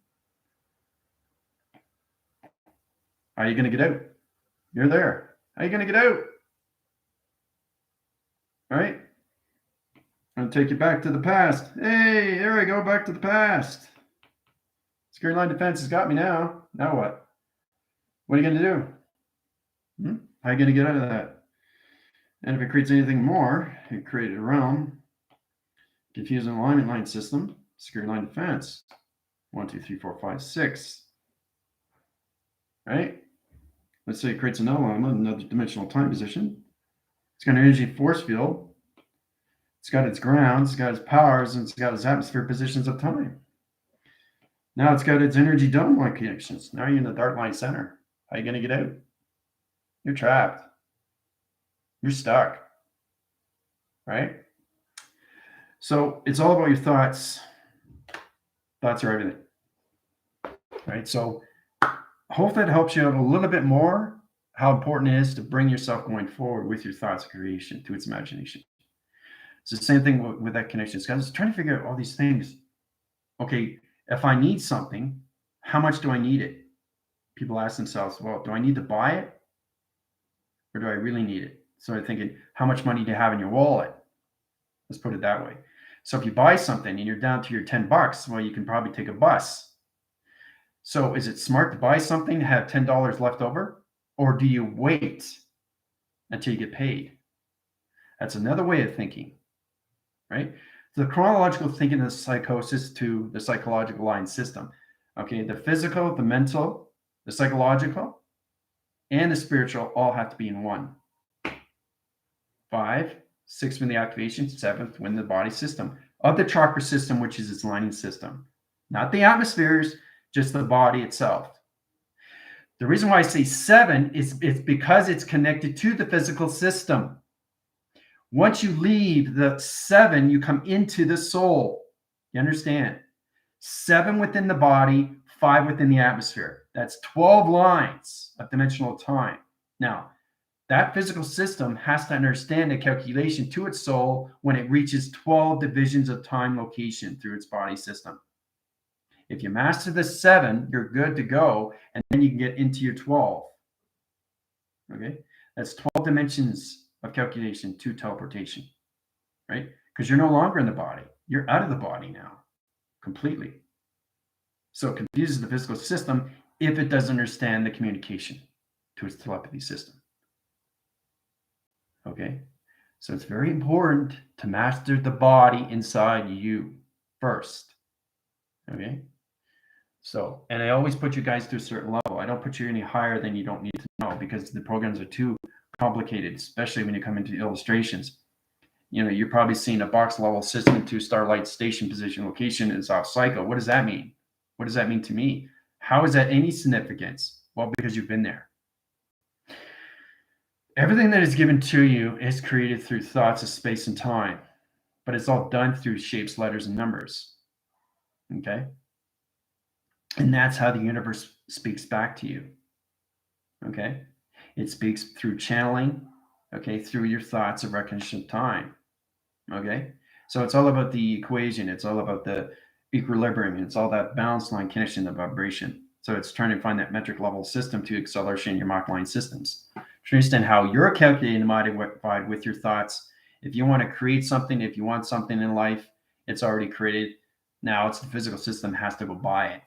How are you going to get out? You're there. How are you going to get out? All right. I'm going to take you back to the past. Hey, there we go. Back to the past. Security line defense has got me now. Now what? What are you going to do? How are you going to get out of that? And if it creates anything more, it created a realm, confusing alignment line system, security line defense. 1, 2, 3, 4, 5, 6. Right? Let's say it creates another alignment, another dimensional time position. It's got an energy force field. It's got its grounds, it's got its powers, and it's got its atmosphere positions of time. Now it's got its energy dome line connections. Now you're in the dark line center. How are you going to get out? You're trapped. You're stuck. Right? So it's all about your thoughts. Thoughts are everything. Right? So hope that helps you out a little bit more how important it is to bring yourself going forward with your thoughts of creation to its imagination. It's the same thing with that connection. Guys, trying to figure out all these things. Okay, if I need something, how much do I need it? People ask themselves, well, do I need to buy it? Or do I really need it? So they're thinking, how much money do you have in your wallet? Let's put it that way. So if you buy something and you're down to your $10, well, you can probably take a bus. So is it smart to buy something, have $10 left over? Or do you wait until you get paid? That's another way of thinking, right? The chronological thinking of psychosis to the psychological line system. Okay, the physical, the mental, the psychological, and the spiritual all have to be in one. 5, 6 when the activation, 7th when the body system of the chakra system, which is its lining system. Not the atmospheres, just the body itself. The reason why I say 7 is it's because it's connected to the physical system. Once you leave the 7, you come into the soul. You understand? 7 within the body, 5 within the atmosphere. That's 12 lines of dimensional time. Now, that physical system has to understand the calculation to its soul when it reaches 12 divisions of time location through its body system. If you master the 7, you're good to go, and then you can get into your 12. Okay? That's 12 dimensions of calculation to teleportation, right? Because you're no longer in the body. You're out of the body now, completely. So it confuses the physical system if it doesn't understand the communication to its telepathy system. Okay? So it's very important to master the body inside you first. Okay? So, and I always put you guys to a certain level. I don't put you any higher than you don't need to know because the programs are too complicated, especially when you come into illustrations. You know, you're probably seeing a box level system to starlight station position location is off cycle. What does that mean? What does that mean to me? How is that any significance? Well, because you've been there. Everything that is given to you is created through thoughts of space and time, but it's all done through shapes, letters, and numbers. Okay? And that's how the universe speaks back to you. Okay? It speaks through channeling, okay, through your thoughts of recognition of time. Okay? So it's all about the equation. It's all about the equilibrium. It's all that balance line connection, the vibration. So it's trying to find that metric level system to acceleration in your Mach line systems. To understand how you're calculating and modified with your thoughts. If you want to create something, if you want something in life, it's already created. Now it's the physical system has to go buy it.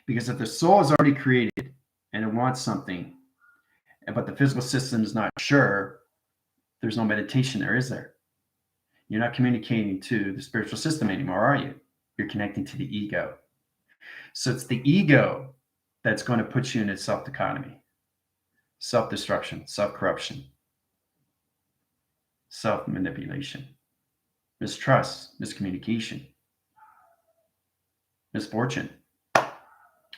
Because if the soul is already created and it wants something, but the physical system is not sure, there's no meditation there, is there? You're not communicating to the spiritual system anymore, are you? You're connecting to the ego. So it's the ego that's going to put you in a self-dichotomy. self-destruction, self-corruption, self-manipulation, mistrust, miscommunication, misfortune,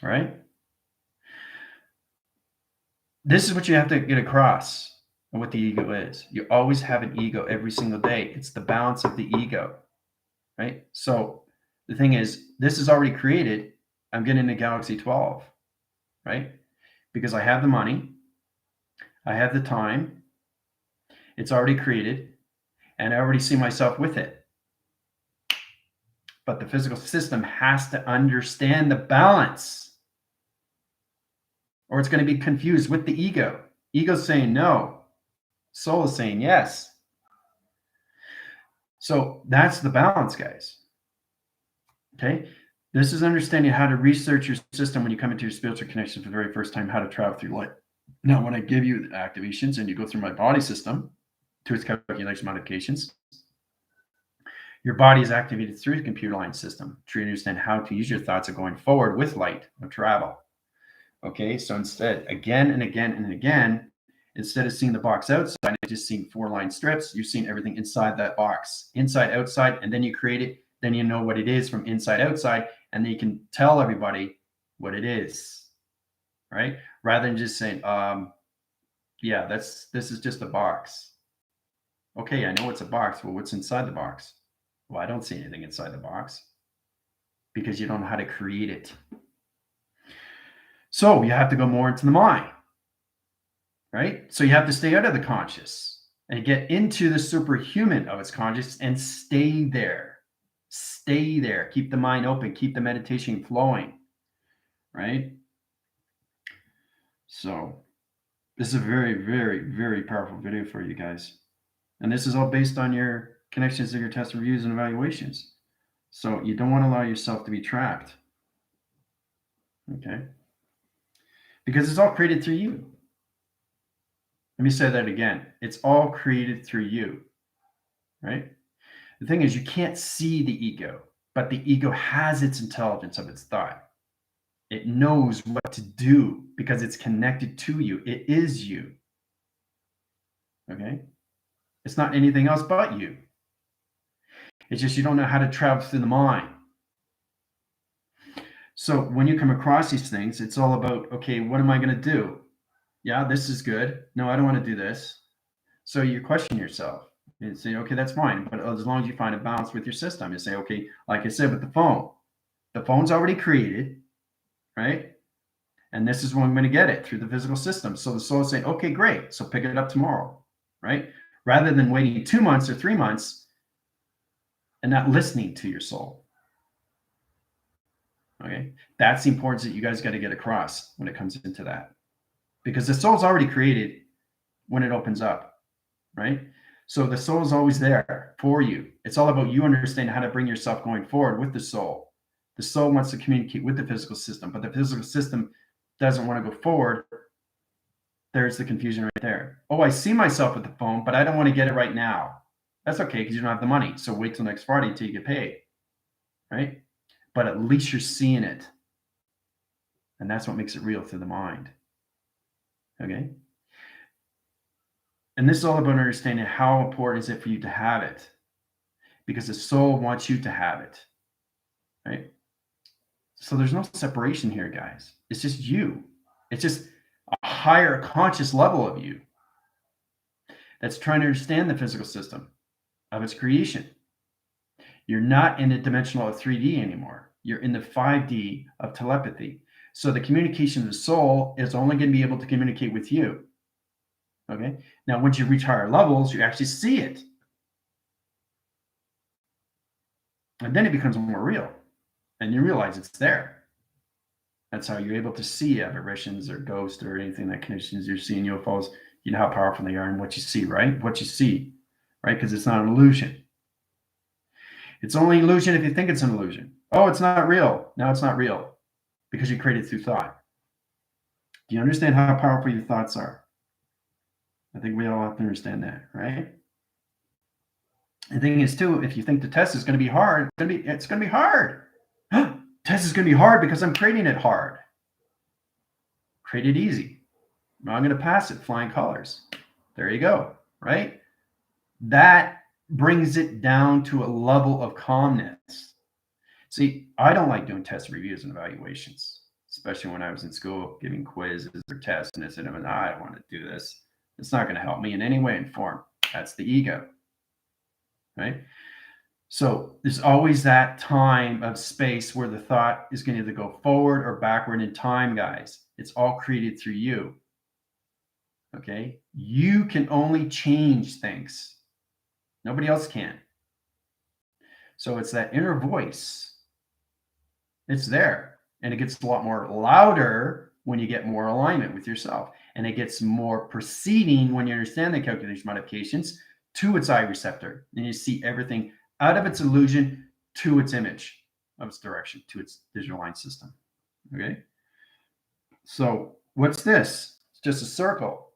right? This is what you have to get across and what the ego is. You always have an ego every single day. It's the balance of the ego, right? So the thing is, this is already created. I'm getting into Galaxy 12, right? Because I have the money, I have the time, it's already created, and I already see myself with it. But the physical system has to understand the balance, or it's going to be confused with the ego. Ego's saying no, soul is saying yes. So that's the balance, guys. Okay. This is understanding how to research your system when you come into your spiritual connection for the very first time, how to travel through life. Now, when I give you the activations and you go through my body system to its calculation modifications, your body is activated through the computer line system to understand how to use your thoughts of going forward with light of travel. Okay. So instead, again and again and again, instead of seeing the box outside and just seeing 4-line strips, you've seen everything inside that box, inside, outside, and then you create it. Then you know what it is from inside, outside, and then you can tell everybody what it is, right? Rather than just saying, yeah, this is just a box. Okay, I know it's a box. Well, what's inside the box? Well, I don't see anything inside the box because you don't know how to create it. So you have to go more into the mind. Right? So you have to stay out of the conscious and get into the superhuman of its conscious and stay there. Stay there. Keep the mind open. Keep the meditation flowing. Right? So this is a very, very, very powerful video for you guys. And this is all based on your connections to your test reviews and evaluations. So you don't want to allow yourself to be trapped. Okay? Because it's all created through you. Let me say that again. It's all created through you, right? The thing is, you can't see the ego, but the ego has its intelligence of its thought. It knows what to do because it's connected to you. It is you, okay? It's not anything else but you. It's just you don't know how to travel through the mind. So when you come across these things, it's all about, okay, what am I going to do? Yeah, this is good. No, I don't want to do this. So you question yourself and say, okay, that's fine. But as long as you find a balance with your system, you say, okay, like I said with the phone's already created, right? And this is when I'm going to get it through the physical system. So the soul is saying, okay, great. So pick it up tomorrow, right? Rather than waiting 2 months or 3 months and not listening to your soul. Okay. That's the importance that you guys got to get across when it comes into that. Because the soul's already created when it opens up, right? So the soul is always there for you. It's all about you understanding how to bring yourself going forward with the soul. The soul wants to communicate with the physical system, but the physical system doesn't want to go forward. There's the confusion right there. Oh, I see myself with the phone, but I don't want to get it right now. That's okay because you don't have the money. So wait till next Friday till you get paid, right? But at least you're seeing it. And that's what makes it real through the mind. Okay? And this is all about understanding how important is it for you to have it, because the soul wants you to have it, right? So there's no separation here, guys. It's just you. It's just a higher conscious level of you that's trying to understand the physical system of its creation. You're not in the dimensional of 3D anymore. You're in the 5D of telepathy. So the communication of the soul is only going to be able to communicate with you. Okay. Now, once you reach higher levels, you actually see it. And then it becomes more real. And you realize it's there. That's how you're able to see apparitions or ghosts or anything that connections you're seeing UFOs. You know how powerful they are and what you see, right? What you see, right? Because it's not an illusion. It's only illusion if you think it's an illusion. Oh, it's not real. No, it's not real because you created through thought. Do you understand how powerful your thoughts are? I think we all have to understand that, right? The thing is, too, if you think the test is going to be hard, it's going to be hard. Test is going to be hard because I'm creating it hard. Create it easy. Now I'm going to pass it flying colors. There you go, right? That brings it down to a level of calmness. See, I don't like doing test reviews and evaluations, especially when I was in school giving quizzes or tests, and I said, I don't want to do this. It's not going to help me in any way and form. That's the ego, right? So there's always that time of space where the thought is going to either go forward or backward in time, guys. It's all created through you. Okay? You can only change things. Nobody else can. So it's that inner voice. It's there. And it gets a lot more louder when you get more alignment with yourself. And it gets more proceeding when you understand the calculation modifications to its eye receptor. And you see everything out of its illusion to its image of its direction, to its digital line system. Okay? So what's this? It's just a circle.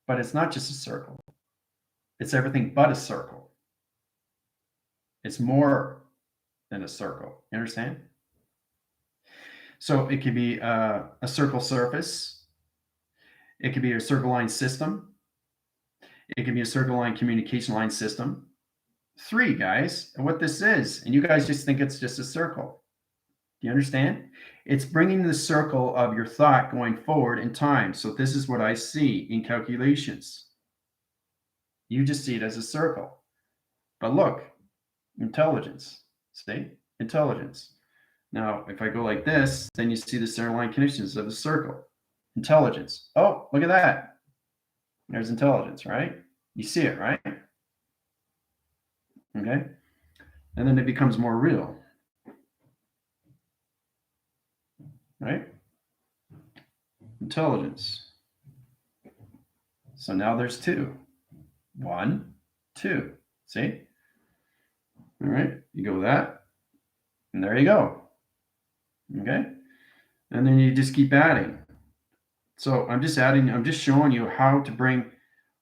But it's not just a circle. It's everything but a circle. It's more than a circle. You understand? So it could be a circle surface. It could be a circle line system. It could be a circle line communication line system. 3, guys. And what this is, and you guys just think it's just a circle. Do you understand? It's bringing the circle of your thought going forward in time. So this is what I see in calculations. You just see it as a circle. But look, intelligence. See? Intelligence. Now, if I go like this, then you see the center line connections of the circle. Intelligence. Oh, look at that. There's intelligence, right? You see it, right? Okay. And then it becomes more real. Right? Intelligence. So now there's 2. 1, 2. See? All right. You go with that. And there you go. Okay. And then you just keep adding. So I'm just showing you how to bring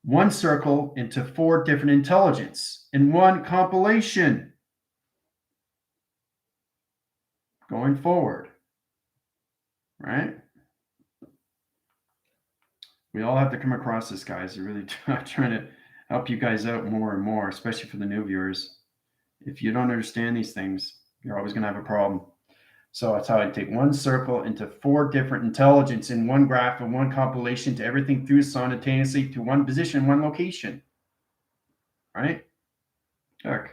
one circle into 4 different intelligence in one compilation going forward, right? We all have to come across this, guys. I'm really trying to help you guys out more and more, especially for the new viewers. If you don't understand these things, you're always going to have a problem. So that's how I take one circle into 4 different intelligence in one graph and one compilation to everything through simultaneously to one position, one location. Right? Look,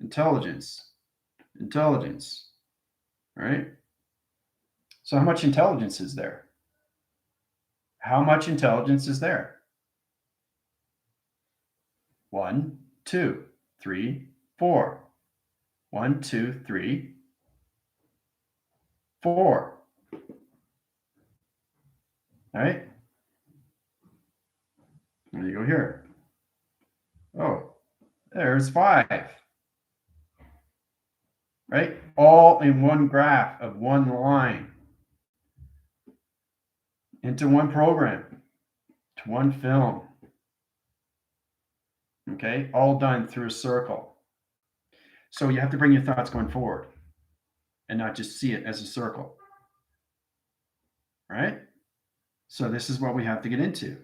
intelligence, intelligence. Right? So how much intelligence is there? How much intelligence is there? 1, 2, 3, 4. 1, 2, 3, 4. All right. There you go here. Oh, there's 5. Right? All in one graph of one line. Into one program. To one film. Okay? All done through a circle. So you have to bring your thoughts going forward and not just see it as a circle. Right? So this is what we have to get into.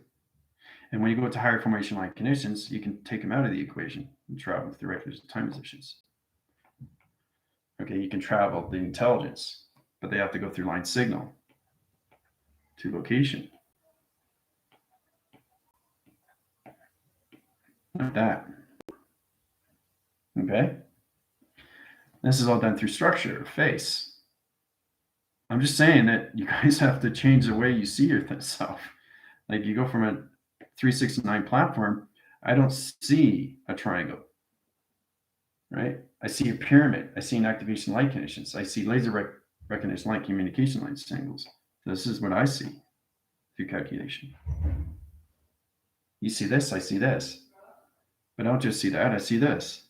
And when you go to higher formation line conditions, you can take them out of the equation and travel with the regular time positions. Okay, you can travel the intelligence, but they have to go through line signal to location. Like that. Okay? This is all done through structure, face. I'm just saying that you guys have to change the way you see yourself. Like you go from a 369 platform, I don't see a triangle, right? I see a pyramid. I see an activation light conditions. I see laser recognition light communication line singles. This is what I see through calculation. You see this, I see this. But I don't just see that, I see this.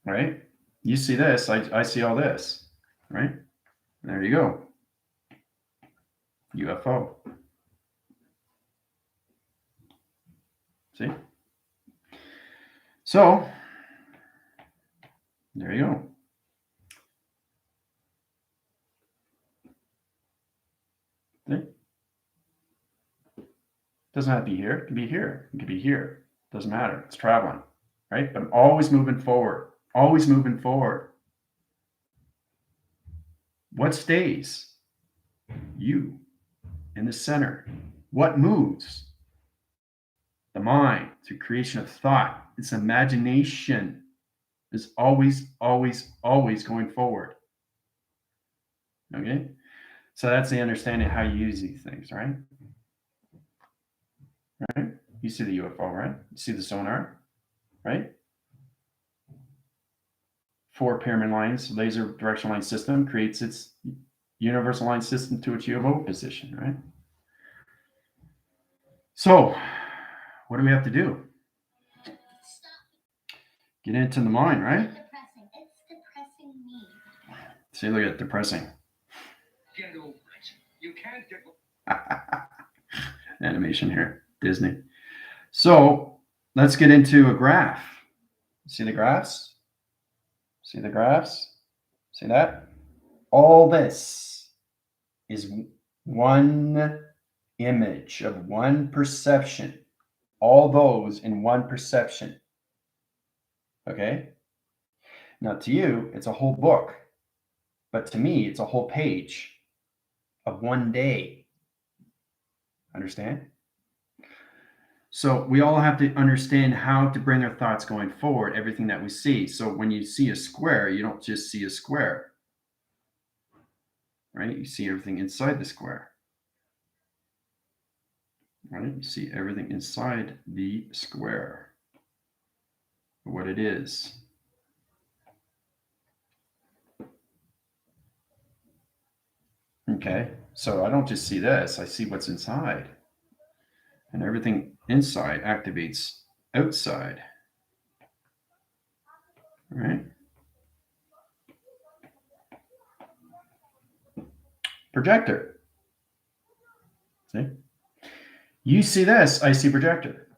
Right? You see this, I see all this. Right? There you go. UFO. See? So, there you go. See? Doesn't have to be here. It can be here. It can be here. Doesn't matter. It's traveling, right? But I'm always moving forward. Always moving forward. What stays? You in the center. What moves? The mind through creation of thought. Its imagination is always, always, always going forward. Okay? So that's the understanding how you use these things, right? Right? You see the UFO, right? You see the sonar, right? 4 pyramid lines, laser directional line system creates its universal line system to its UFO position, right? So, what do we have to do? Get into the mind, right? It's depressing me. See, look at depressing. Get over it. You can't get. Animation here, Disney. So, let's get into a graph. See the graphs? See the graphs? See that? All this is one image of one perception. All those in one perception. Okay? Now, to you, it's a whole book. But to me, it's a whole page of one day. Understand? So we all have to understand how to bring our thoughts going forward, everything that we see. So when you see a square, you don't just see a square, right? You see everything inside the square, right? You see everything inside the square, what it is. Okay, so I don't just see this, I see what's inside. And everything inside activates outside, right? Projector. See? You see this, I see projector.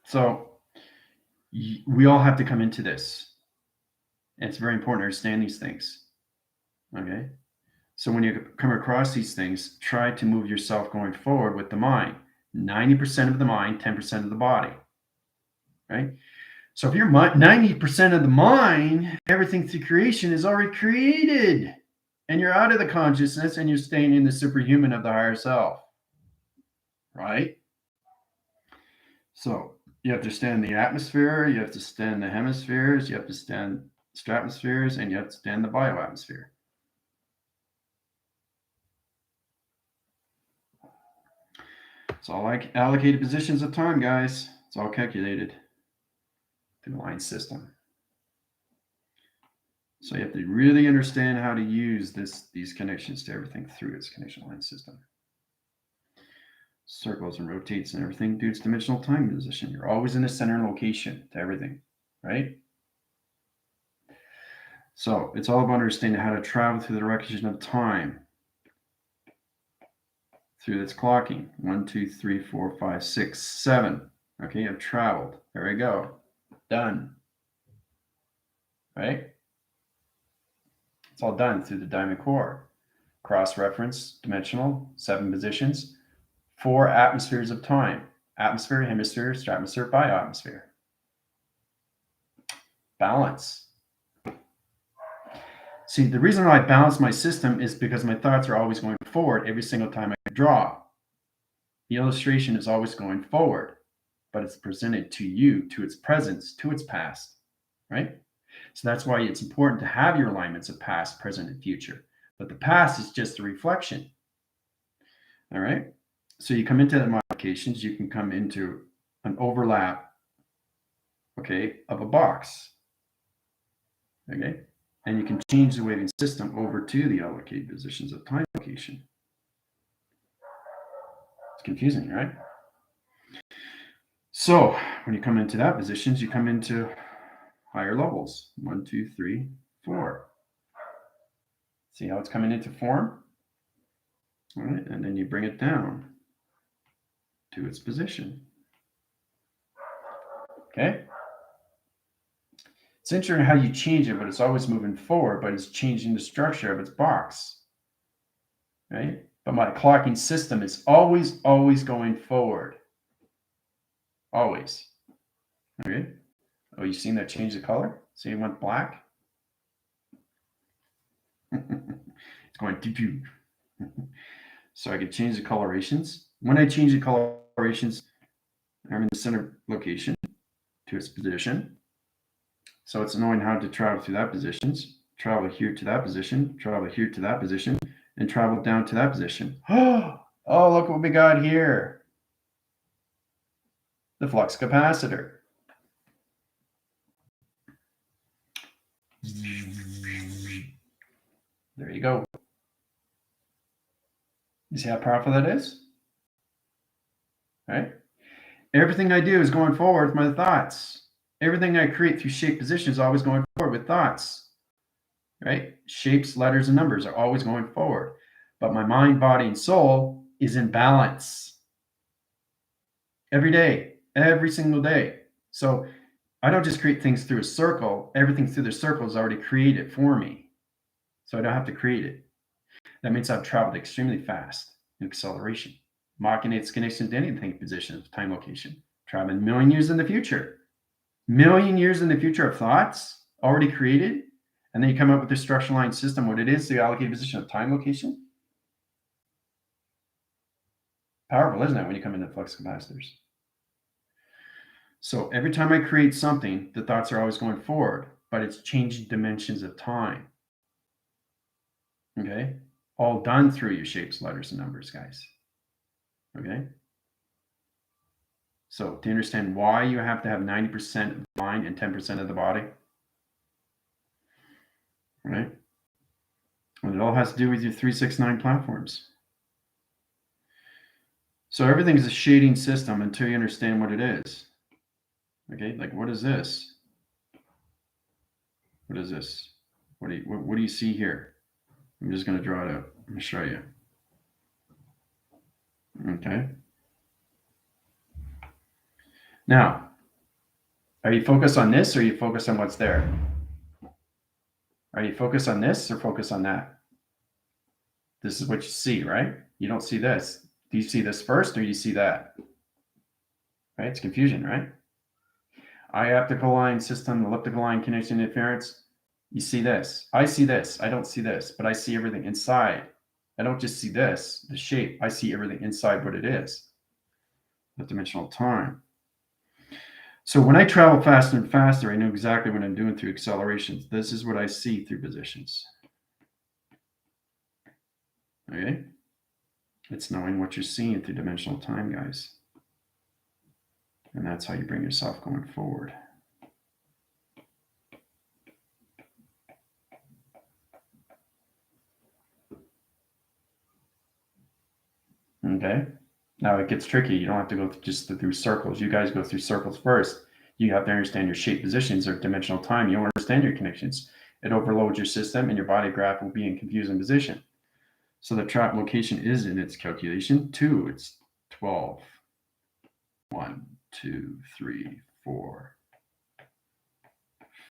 So we all have to come into this. And it's very important to understand these things. Okay? So when you come across these things, try to move yourself going forward with the mind. 90% of the mind, 10% of the body. Right? So if you're 90% of the mind, everything through creation is already created. And you're out of the consciousness and you're staying in the superhuman of the higher self. Right? So you have to stand the atmosphere, you have to stand the hemispheres, you have to stand stratospheres, and you have to stand the bioatmosphere. It's all like allocated positions of time, guys. It's all calculated through the line system. So you have to really understand how to use these connections to everything through its connection line system. Circles and rotates and everything due to its dimensional time position. You're always in the center location to everything, right? So it's all about understanding how to travel through the direction of time through its clocking. 1, 2, 3, 4, 5, 6, 7. Okay, I've traveled. There we go. Done. Right? It's all done through the diamond core. Cross-reference, dimensional, 7 positions, 4 atmospheres of time. Atmosphere, hemisphere, stratosphere, bioatmosphere. Balance. See, the reason why I balance my system is because my thoughts are always going forward every single time I draw. The illustration is always going forward, but it's presented to you, to its presence, to its past, right? So that's why it's important to have your alignments of past, present, and future. But the past is just a reflection, all right? So you come into the modifications, you can come into an overlap, okay, of a box, okay? And you can change the weighting system over to the allocated positions of time location. It's confusing, right? So when you come into that positions, you come into higher levels. 1, 2, 3, 4. See how it's coming into form? All right, and then you bring it down to its position. Okay? It's interesting how you change it, but it's always moving forward, but it's changing the structure of its box. right? But my clocking system is always, always going forward. Always. Okay. Oh, you seen that change the color? See, it went black. It's going doo-doo. So I can change the colorations. When I change the colorations, I'm in the center location to its position. So it's knowing how to travel through that positions, travel here to that position, travel here to that position, and travel down to that position. Oh, look what we got here. The flux capacitor. There you go. You see how powerful that is? Right? Everything I do is going forward with my thoughts. Everything I create through shape position is always going forward with thoughts. Right? Shapes, letters, and numbers are always going forward. But my mind, body, and soul is in balance. Every day, every single day. So I don't just create things through a circle. Everything through the circle is already created for me. So I don't have to create it. That means I've traveled extremely fast in acceleration. Mocking its connections to anything position of time location. Traveling a million years in the future. Million years in the future of thoughts already created. And then you come up with the structure line system, what it is, the allocated position of time location. Powerful, isn't it, when you come into flux capacitors? So every time I create something, the thoughts are always going forward, but it's changing dimensions of time. Okay? All done through your shapes, letters, and numbers, guys. Okay? So to understand why you have to have 90% of the mind and 10% of the body, right? And it all has to do with your 369 platforms. So everything is a shading system until you understand what it is. Okay, like what is this? What is this? What do you see here? I'm just going to draw it out. Let me show you. Okay. Now, are you focused on this or are you focused on what's there? Are you focused on this or focused on that? This is what you see, right? You don't see this. Do you see this first or do you see that? Right? It's confusion, right? Ioptical line system, elliptical line connection interference. You see this. I see this. I don't see this, but I see everything inside. I don't just see this, the shape. I see everything inside what it is. The dimensional time. So when I travel faster and faster, I know exactly what I'm doing through accelerations. This is what I see through positions. Okay? It's knowing what you're seeing through dimensional time, guys. And that's how you bring yourself going forward. Okay? Now it gets tricky. You don't have to go just through circles. You guys go through circles first. You have to understand your shape positions or dimensional time. You don't understand your connections. It overloads your system and your body graph will be in confusing position. So the trap location is in its calculation. 2, it's 12. 1, 2, 3, 4,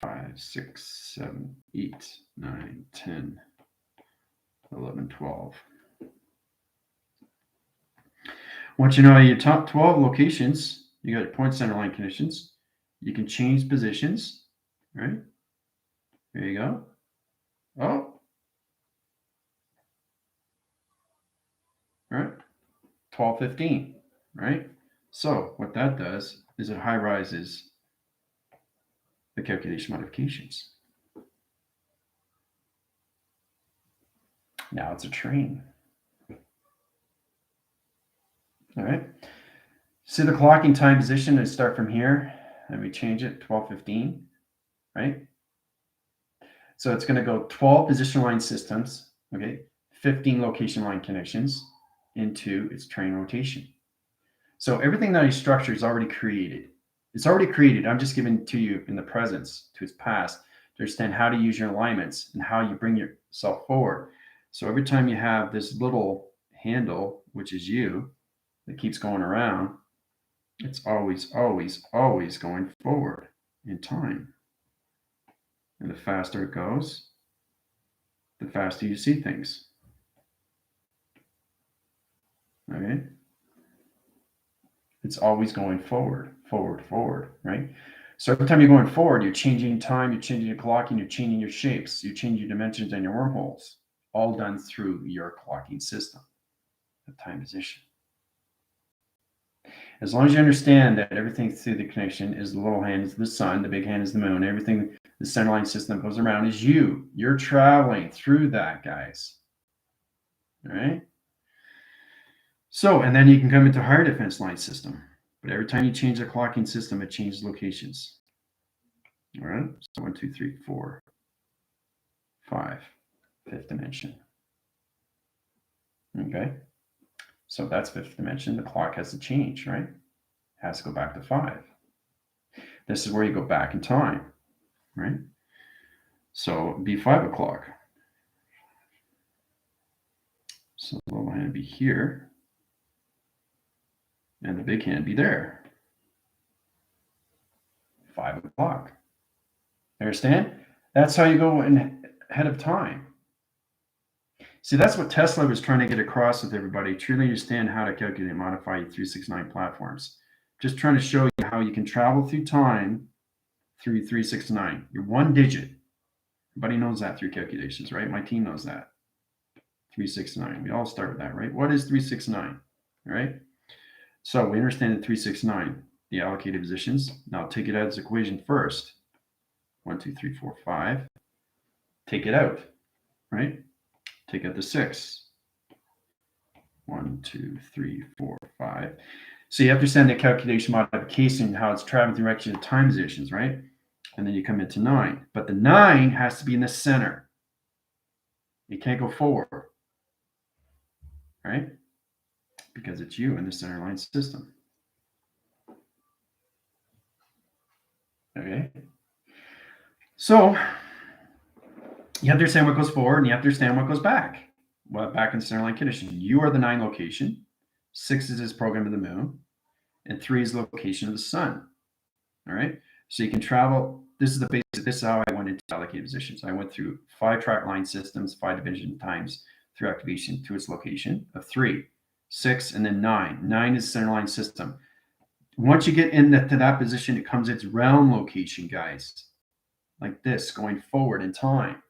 5, 6, 7, 8, 9, 10, 11, 12. Once you know your top 12 locations, you got your point center line conditions. You can change positions, right? There you go. Oh, right. 12, 15, right? So what that does is it high rises the calculation modifications. Now it's a train. All right. See the clocking time position and start from here. And we change it 12:15, right? So it's going to go 12 position line systems, okay, 15 location line connections into its train rotation. So everything that I structure is already created. It's already created. I'm just giving it to you in the presence to its past to understand how to use your alignments and how you bring yourself forward. So every time you have this little handle, which is you, that keeps going around, it's always, always, always going forward in time. And the faster it goes, the faster you see things. Okay. It's always going forward, forward, forward, right? So every time you're going forward, you're changing time, you're changing your clocking, you're changing your shapes, you're changing your dimensions and your wormholes, all done through your clocking system, the time position. As long as you understand that everything through the connection is the little hand is the sun, the big hand is the moon, everything, the centerline system that goes around is you. You're traveling through that, guys. All right? So, and then you can come into higher defense line system. But every time you change the clocking system, it changes locations. All right? So 1, 2, 3, 4, 5, fifth dimension. Okay? So that's fifth dimension. The clock has to change, right? It has to go back to 5. This is where you go back in time, right? So it'd be 5 o'clock. So the little hand be here, and the big hand be there. 5 o'clock. Understand? That's how you go in ahead of time. See, that's what Tesla was trying to get across with everybody. Truly understand how to calculate and modify your 369 platforms. Just trying to show you how you can travel through time through 369. You're one digit. Everybody knows that through calculations, right? My team knows that. 369. We all start with that, right? What is 369? All right. So we understand the 369, the allocated positions. Now take it out as equation first. 1, 2, 3, 4, 5. Take it out, right? Take out the 6. 1, 2, 3, 4, 5. So you have to understand the calculation modification, how it's traveling through direction of time positions, right? And then you come into 9. But the 9 has to be in the center. You can't go forward, right? Because it's you in the center line system. Okay. So you have to understand what goes forward and you have to understand what goes back. Well, back in the center line condition. You are the 9 location. 6 is this program of the moon. And 3 is the location of the sun. All right. So you can travel. This is the basic. This is how I went into allocated positions. I went through 5 track line systems, 5 division times through activation to its location of 3, 6, and then 9. 9 is center line system. Once you get to that position, it comes its realm location, guys, like this, going forward in time,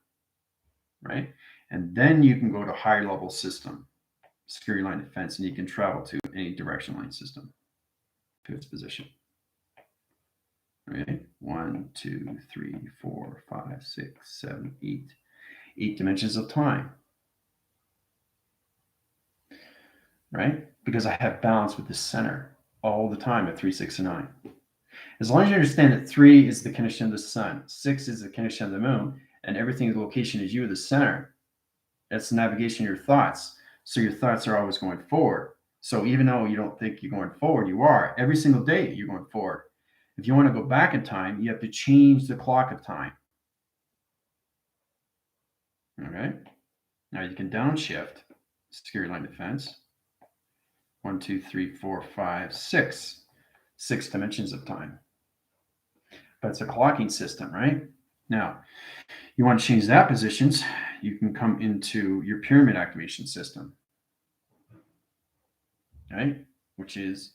right? And then you can go to higher level system, security line defense, and you can travel to any direction line system to its position. Okay, 1, 2, 3, 4, 5, 6, 7, 8. 8 dimensions of time. Right? Because I have balance with the center all the time at 3, 6, and 9. As long as you understand that 3 is the condition of the sun, 6 is the condition of the moon, and everything, the location is you, the center. That's the navigation of your thoughts. So your thoughts are always going forward. So even though you don't think you're going forward, you are. Every single day you're going forward. If you want to go back in time, you have to change the clock of time. Okay. Now you can downshift security line defense. 1, 2, 3, 4, 5, 6. 6 dimensions of time. But it's a clocking system, right? Now, you want to change that positions, you can come into your pyramid activation system, right? Which is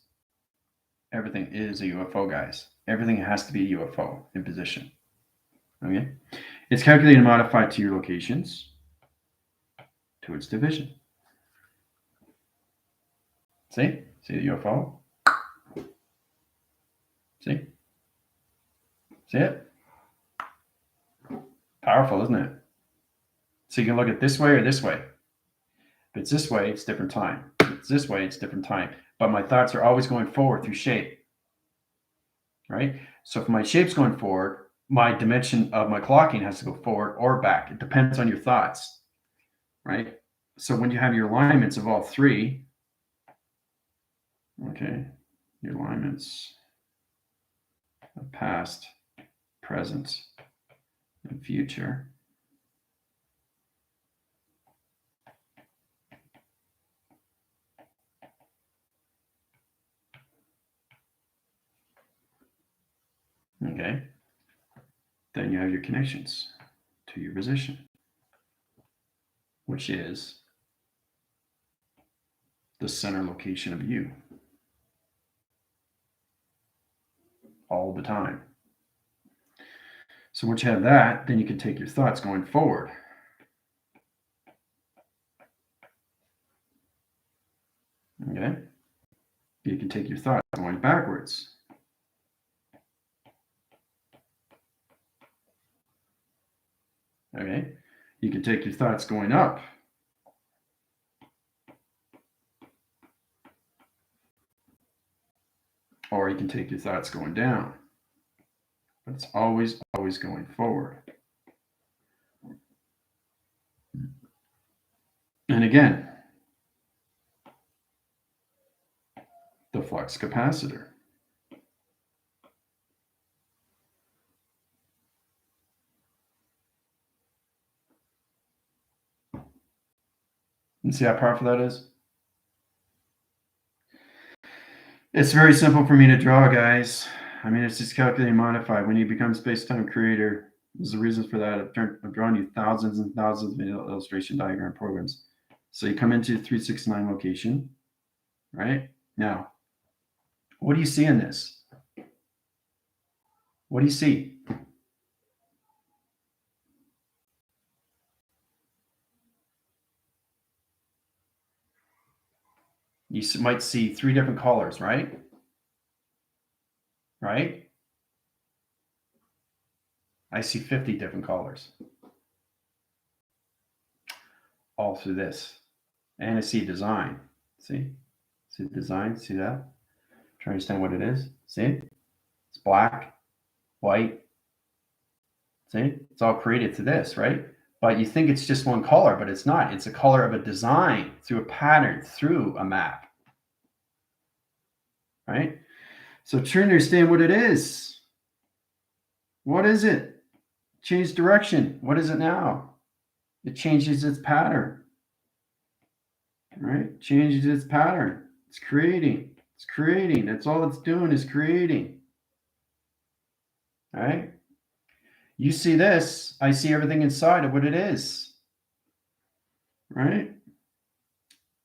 everything is a UFO, guys. Everything has to be a UFO in position. Okay? It's calculated and modified to your locations, to its division. See? See the UFO? See? See it? Powerful, isn't it? So you can look at this way or this way. If it's this way, it's different time. If it's this way, it's different time. But my thoughts are always going forward through shape. Right? So if my shape's going forward, my dimension of my clocking has to go forward or back. It depends on your thoughts. Right? So when you have your alignments of all 3, okay, your alignments of past, present, and future. Okay. Then you have your connections to your position, which is the center location of you all the time. So once you have that, then you can take your thoughts going forward. Okay? You can take your thoughts going backwards. Okay? You can take your thoughts going up. Or you can take your thoughts going down. But it's always, always going forward. And again, the flux capacitor. And see how powerful that is? It's very simple for me to draw, guys. I mean, it's just calculate and modify. When you become space-time creator, there's the reasons for that. I've drawn you thousands and thousands of illustration diagram programs. So you come into the 369 location, right? Now, what do you see in this? What do you see? You might see 3 different colors, right? Right? I see 50 different colors all through this. And I see design. See? See the design? See that? Try to understand what it is. See? It's black, white. See? It's all created to this, right? But you think it's just one color, but it's not. It's a color of a design through a pattern, through a map. Right? So try to understand what it is. What is it? Change direction. What is it now? It changes its pattern. Right? Changes its pattern. It's creating. It's creating. That's all it's doing is creating. All right? You see this. I see everything inside of what it is. Right?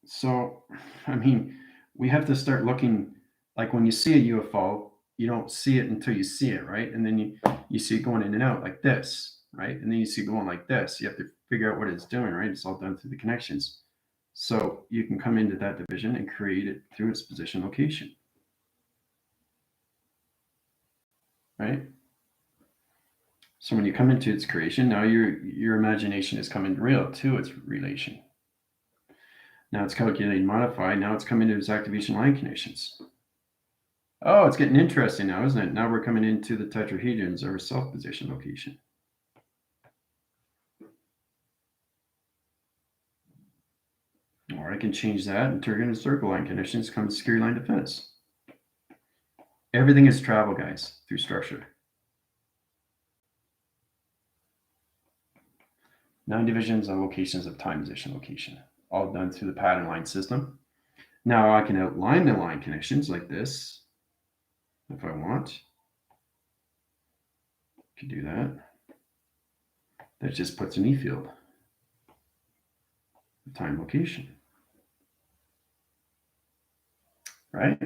So, I mean, we have to start looking, like when you see a UFO, you don't see it until you see it, right? And then you see it going in and out like this, right? And then you see it going like this. You have to figure out what it's doing, right? It's all done through the connections. So you can come into that division and create it through its position location, right? So when you come into its creation, now your imagination is coming real to its relation. Now it's calculated, modified. Now it's coming to its activation line connections. Oh, it's getting interesting now, isn't it? Now we're coming into the tetrahedrons or self-position location. Or I can change that and turn it into circle line connections, come to security line defense. Everything is travel, guys, through structure. 9 divisions and locations of time position location, all done through the pattern line system. Now I can outline the line connections like this if I want. I can do that. That just puts an E field, time location. Right?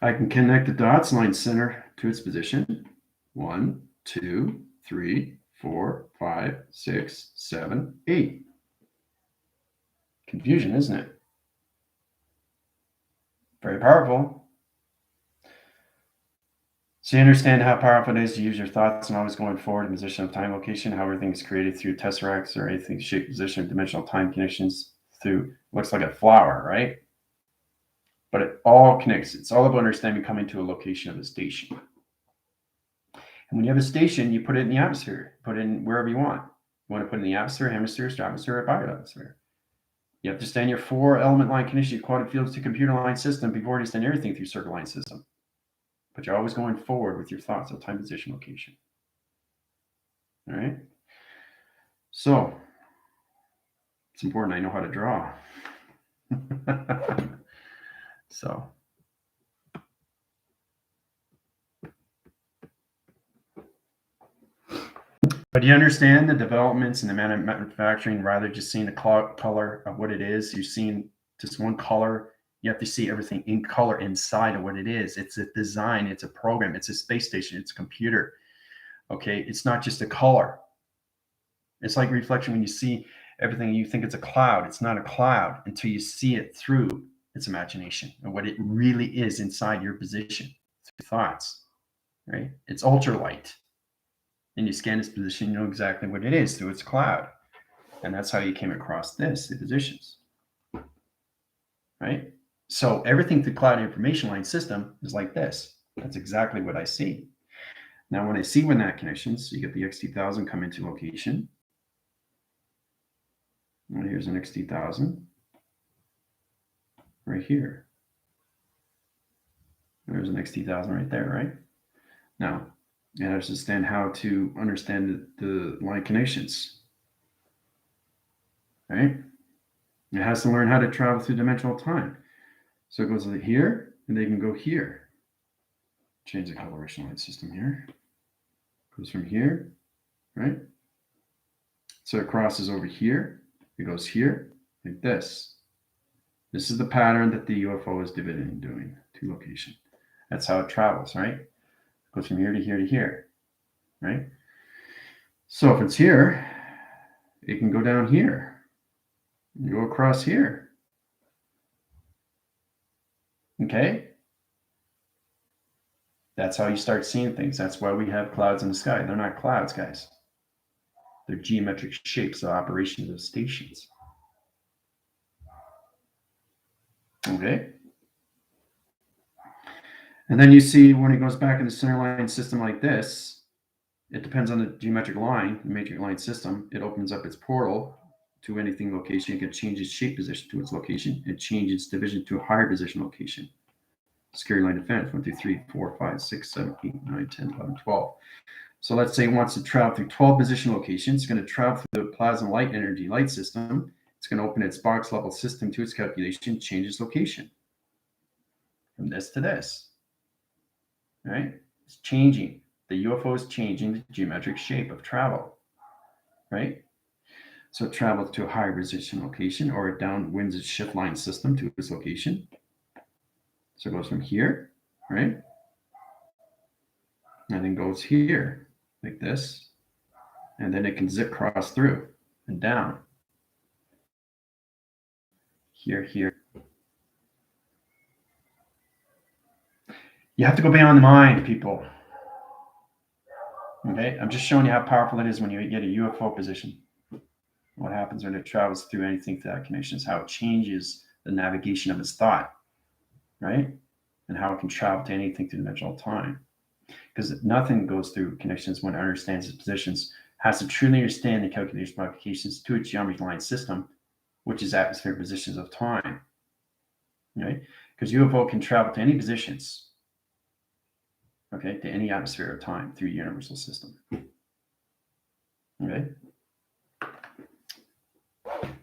I can connect the dots line center to its position. 1, 2, 3, 4, 5, 6, 7, 8. Confusion, isn't it? Very powerful. So you understand how powerful it is to use your thoughts and always going forward in position of time location, how everything is created through tesseracts or anything shape, position, dimensional time connections through, looks like a flower, right? But it all connects. It's all about understanding coming to a location of a station. And when you have a station, you put it in the atmosphere, put it in wherever you want. You want to put it in the atmosphere, hemisphere, stratosphere, or biosphere. You have to stand your 4 element line connection, your quantum fields to computer line system before you understand everything through circle line system. But you're always going forward with your thoughts of time, position, location. All right. So it's important I know how to draw. So. But you understand the developments and the manufacturing, rather just seeing the color of what it is. You're seeing just one color. You have to see everything in color inside of what it is. It's a design. It's a program. It's a space station. It's a computer. Okay. It's not just a color. It's like reflection. When you see everything, you think it's a cloud. It's not a cloud until you see it through its imagination and what it really is inside your position through thoughts, right? It's ultralight. And you scan its position, you know exactly what it is through its cloud. And that's how you came across this, the positions, right? So everything through cloud information line system is like this. That's exactly what I see. Now, when I see when that connections, you get the XT1000 come into location. And here's an XT1000 right here. There's an XT1000 right there, right? Now, you understand how to understand the line connections, right? It has to learn how to travel through dimensional time. So it goes here, and they can go here. Change the coloration line system here. Goes from here, right? So it crosses over here. It goes here, like this. This is the pattern that the UFO is dividing, doing to location. That's how it travels, right? It goes from here to here to here, right? So if it's here, it can go down here. You go across here. Okay? That's how you start seeing things. That's why we have clouds in the sky. They're not clouds, guys. They're geometric shapes of operations of stations. Okay? And then you see when it goes back in the center line system like this, it depends on the geometric line, the matrix line system. It opens up its portal to anything location. It can change its shape position to its location. It changes its division to a higher position location. Security line defense 1, 2, 3, 4, 5, 6, 7, 8, 9, 10, 11, 12. So let's say it wants to travel through 12 position locations. It's going to travel through the plasma light energy light system. It's going to open its box level system to its calculation, change its location from this to this. Right? It's changing. The UFO is changing the geometric shape of travel. Right? So it travels to a higher position location, or it downwinds its shift line system to its location. So it goes from here, right? And then goes here, like this. And then it can zip cross through and down. Here, here. You have to go beyond the mind, people. Okay? I'm just showing you how powerful it is when you get a UFO position. What happens when it travels through anything to that connection is how it changes the navigation of its thought, right? And how it can travel to anything through dimensional time. Because nothing goes through connections when it understands its positions, has to truly understand the calculation modifications to its geometry line system, which is atmospheric positions of time, right? Because UFO can travel to any positions, okay, to any atmosphere of time through universal system. Okay?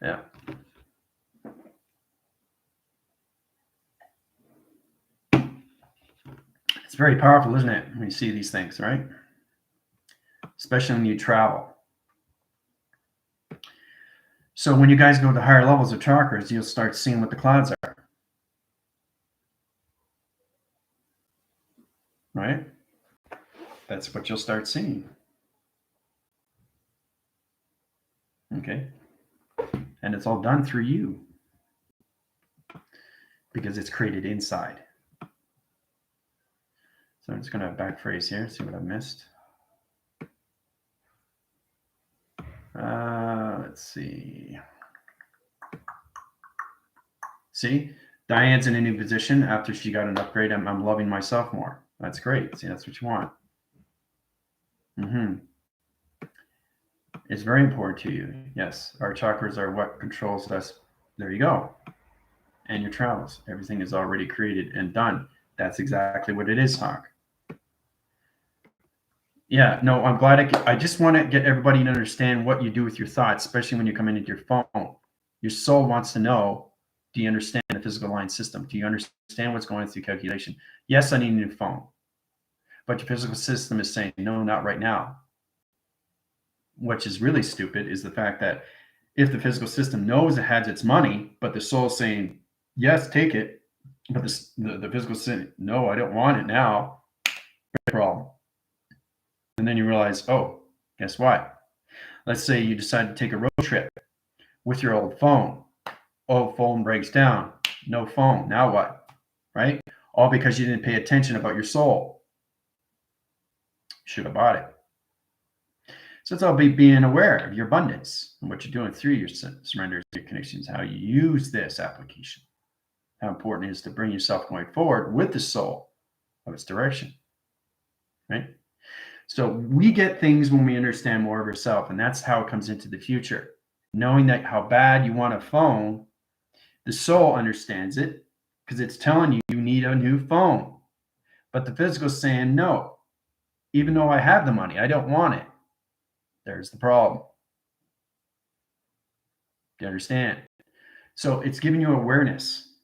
Yeah. It's very powerful, isn't it, when you see these things, right? Especially when you travel. So when you guys go to higher levels of chakras, you'll start seeing what the clouds are. Right? That's what you'll start seeing. Okay? And it's all done through you. Because it's created inside. So I'm just going to back phrase here, see what I've missed. Let's see. See, Diane's in a new position after she got an upgrade. I'm loving myself more. That's great. See, that's what you want. It's very important to you. Yes, our chakras are what controls us. There you go. And your travels. Everything is already created and done. That's exactly what it is, Hawk. Yeah, no, I'm glad I just want to get everybody to understand what you do with your thoughts, especially when you come into your phone. Your soul wants to know, do you understand the physical line system? Do you understand what's going through calculation? Yes, I need a new phone. But your physical system is saying, no, not right now. which is really stupid, is the fact that if the physical system knows it has its money, but the soul's saying, yes, take it, but the physical system, no, I don't want it now, problem. And then you realize, oh, guess what? Let's say you decide to take a road trip with your old phone. Oh, phone breaks down. No phone. Now what? Right? All because you didn't pay attention about your soul. You should have bought it. So it's all being aware of your abundance and what you're doing through your surrenders, your connections, how you use this application. How important it is to bring yourself going forward with the soul of its direction. Right? So we get things when we understand more of ourselves, and that's how it comes into the future. Knowing that how bad you want a phone, the soul understands it because it's telling you you need a new phone. But the physical is saying, no, even though I have the money, I don't want it. There's the problem. Do you understand? So it's giving you awareness.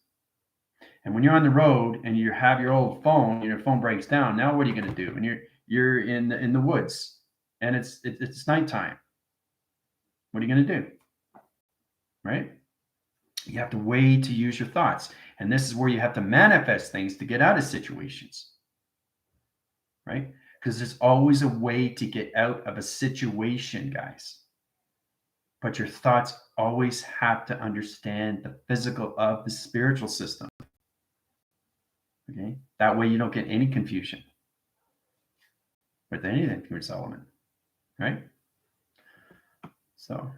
And when you're on the road and you have your old phone and your phone breaks down, now what are you going to do? And you're in the woods and it's nighttime. What are you going to do? Right? You have to wait to use your thoughts. And this is where you have to manifest things to get out of situations. Right? Because there's always a way to get out of a situation, guys. But your thoughts always have to understand the physical of the spiritual system. Okay? That way you don't get any confusion with anything to its element. Right? So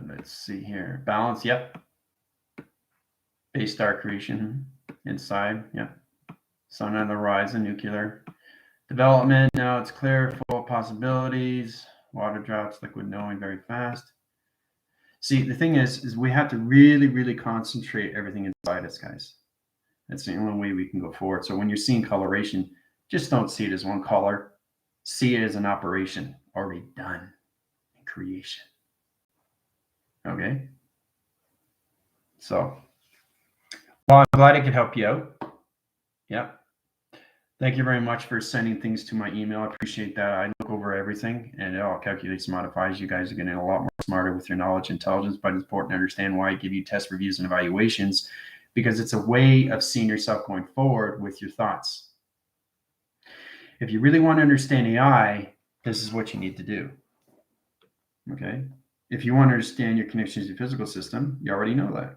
let's see here. Balance, yep. Base star creation inside, yep. Sun on the horizon, nuclear development. Now it's clear, full of possibilities. Water drops, liquid knowing very fast. See, the thing is we have to really, really concentrate everything inside us, guys. That's the only way we can go forward. So when you're seeing coloration, just don't see it as one color. See it as an operation already done in creation. Okay? So, well, I'm glad I could help you out. Yep. Thank you very much for sending things to my email. I appreciate that. I look over everything and it all calculates and modifies. You guys are getting a lot more smarter with your knowledge and intelligence, but it's important to understand why I give you test reviews and evaluations, because it's a way of seeing yourself going forward with your thoughts. If you really want to understand AI, this is what you need to do. Okay? If you want to understand your connections to your physical system, you already know that.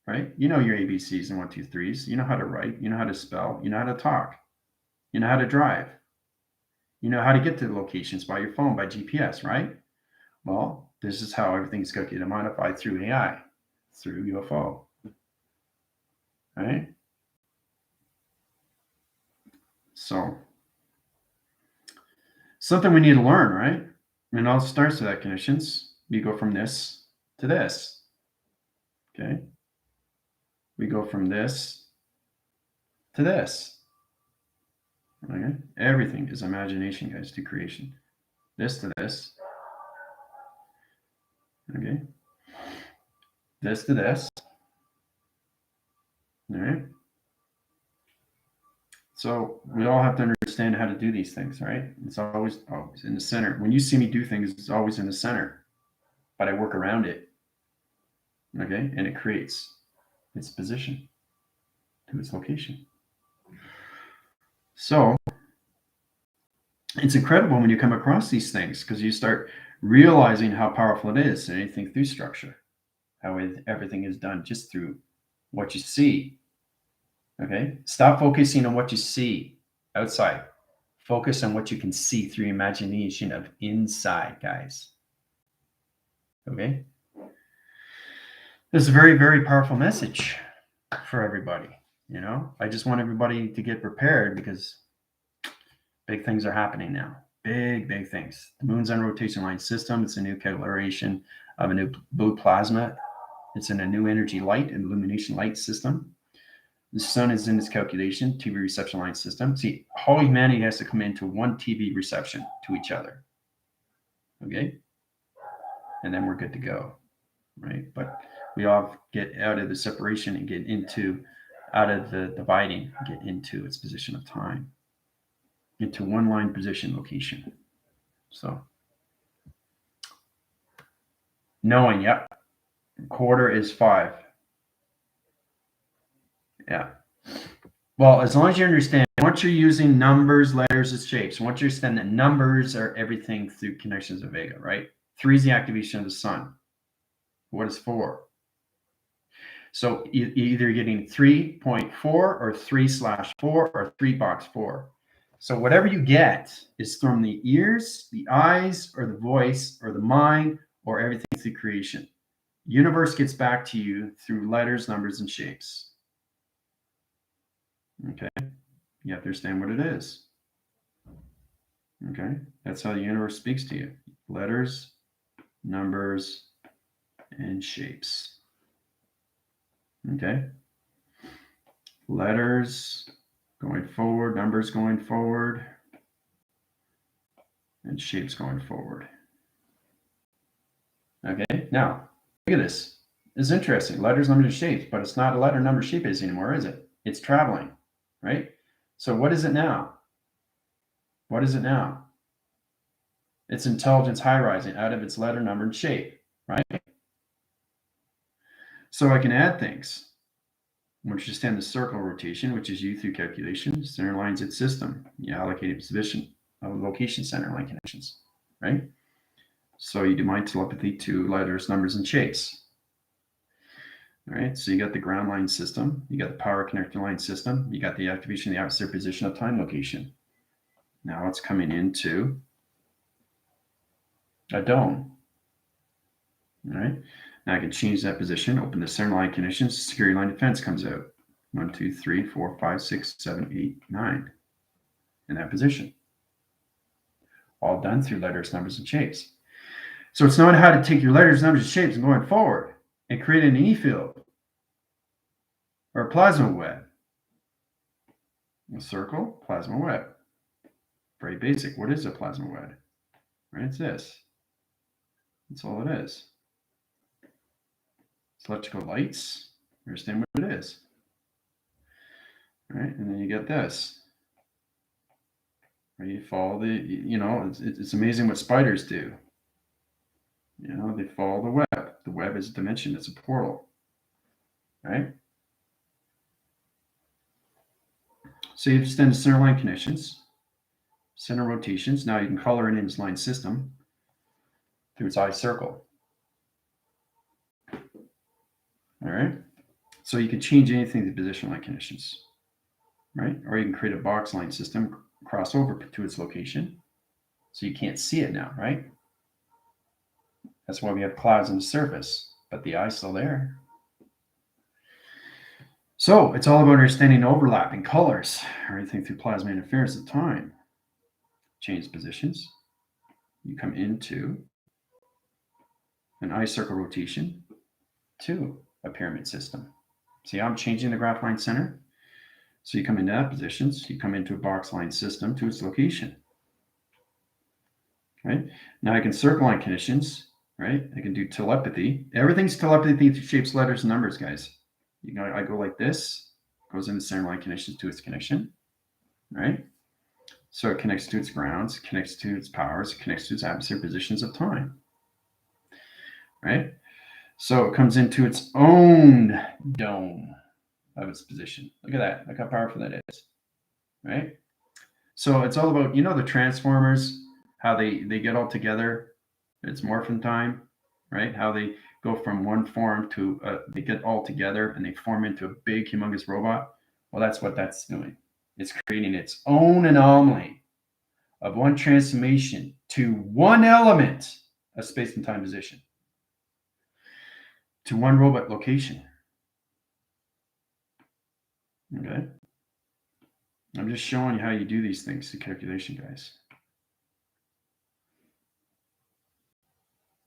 Right? You know your ABCs and 1, 2, 3s. You know how to write. You know how to spell. You know how to talk. You know how to drive. You know how to get to the locations by your phone, by GPS, right? Well, this is how everything's calculated and modified through AI, through UFO. Right? So, something we need to learn, right? And it all starts with that conditions. You go from this to this. Okay? We go from this to this. Okay? Everything is imagination, guys, to creation. This to this. Okay? This to this. All right? So we all have to understand how to do these things, right? It's always in the center. When you see me do things, it's always in the center, but I work around it. Okay? And it creates its position to its location. So it's incredible when you come across these things, because you start realizing how powerful it is, anything through structure, how everything is done just through what you see. Okay? Stop focusing on what you see outside. Focus on what you can see through imagination of inside, guys. Okay? This is a very, very powerful message for everybody. You know, I just want everybody to get prepared, because big things are happening now. Big, big things. The moon's on rotation line system. It's a new coloration of a new blue plasma. It's in a new energy light, illumination light system. The sun is in its calculation, TV reception line system. See, all humanity has to come into one TV reception to each other. Okay? And then we're good to go. Right? But we all get out of the separation and get into out of the dividing, get into its position of time, into one line position location. So knowing, yep, quarter is 5. Yeah. Well, as long as you understand, once you're using numbers, letters, and shapes, once you understand that numbers are everything through connections of Vega, right? 3 is the activation of the sun. What is 4? So either getting 3.4 or 3/4 or 3 box 4. So whatever you get is from the ears, the eyes, or the voice, or the mind, or everything through creation. Universe gets back to you through letters, numbers, and shapes. Okay, you have to understand what it is. Okay, that's how the universe speaks to you. Letters, numbers, and shapes. Okay, letters going forward, numbers going forward, and shapes going forward. Okay, now look at this. It's interesting. Letters, numbers, and shapes, but it's not a letter, number, shape is anymore, is it? It's traveling, right? So what is it now? What is it now? It's intelligence high rising out of its letter, number, and shape, right? So I can add things. Once you understand the circle rotation, which is U through calculation, center lines its system. You allocate its position of location center line connections, right? So you do mind telepathy to letters, numbers, and shapes. All right, so you got the ground line system, you got the power connector line system, you got the activation of the atmosphere position of time location. Now it's coming into a dome. All right, now I can change that position, open the center line connections, security line defense comes out. 1, 2, 3, 4, 5, 6, 7, 8, 9 in that position. All done through letters, numbers, and shapes. So it's knowing how to take your letters, numbers, and shapes and going forward and create an E field or a plasma web. A circle, plasma web. Very basic. What is a plasma web? Right, it's this. That's all it is. It's electrical lights. Understand what it is. Right, and then you get this. Right, you follow it's amazing what spiders do. They follow the web. The web is a dimension. It's a portal. Right? So you extend the center line connections, center rotations. Now you can color it in its line system through its eye circle. All right. So you can change anything to position line connections, right? Or you can create a box line system, cross over to its location. So you can't see it now, right? That's why we have clouds on the surface, but the eye's still there. So it's all about understanding overlapping colors, everything through plasma interference of time. Change positions. You come into an eye circle rotation to a pyramid system. See how I'm changing the graph line center? So you come into that position, so you come into a box line system to its location. Right? Now I can circle line conditions, right? I can do telepathy. Everything's telepathy through shapes, letters, and numbers, guys. I go like this, goes into center line connections to its connection, right? So it connects to its grounds, connects to its powers, connects to its atmosphere positions of time, right? So it comes into its own dome of its position. Look at that. Look how powerful that is, right? So it's all about, the Transformers, how they get all together. It's morphin time, right? How they go from one form to, they get all together and they form into a big, humongous robot. Well, that's what that's doing. It's creating its own anomaly of one transformation to one element of space and time position, to one robot location. Okay? I'm just showing you how you do these things through calculation, guys.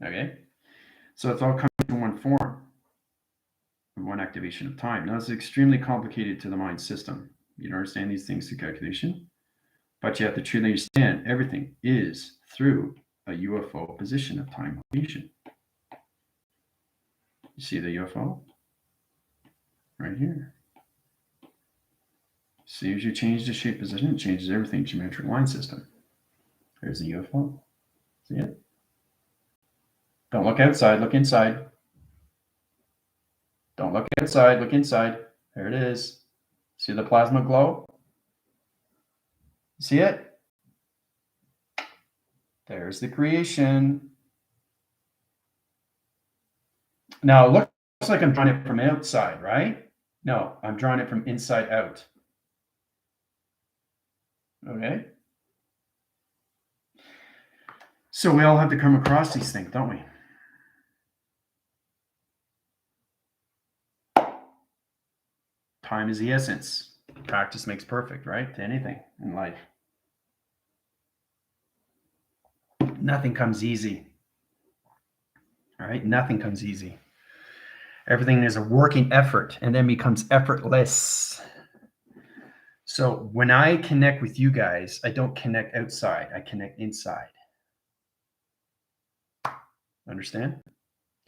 Okay? So it's all coming in one form, one activation of time. Now, it's extremely complicated to the mind system. You don't understand these things through calculation, but you have to truly understand everything is through a UFO position of time location. You see the UFO? Right here. As soon as you change the shape position, it changes everything to geometric line system. There's the UFO. See it? Don't look outside, look inside. Don't look outside, look inside. There it is. See the plasma glow? See it? There's the creation. Now, it looks like I'm drawing it from outside, right? No, I'm drawing it from inside out. Okay? So we all have to come across these things, don't we? Time is the essence. Practice makes perfect, right? To anything in life. Nothing comes easy. All right? Nothing comes easy. Everything is a working effort and then becomes effortless. So when I connect with you guys, I don't connect outside. I connect inside. Understand?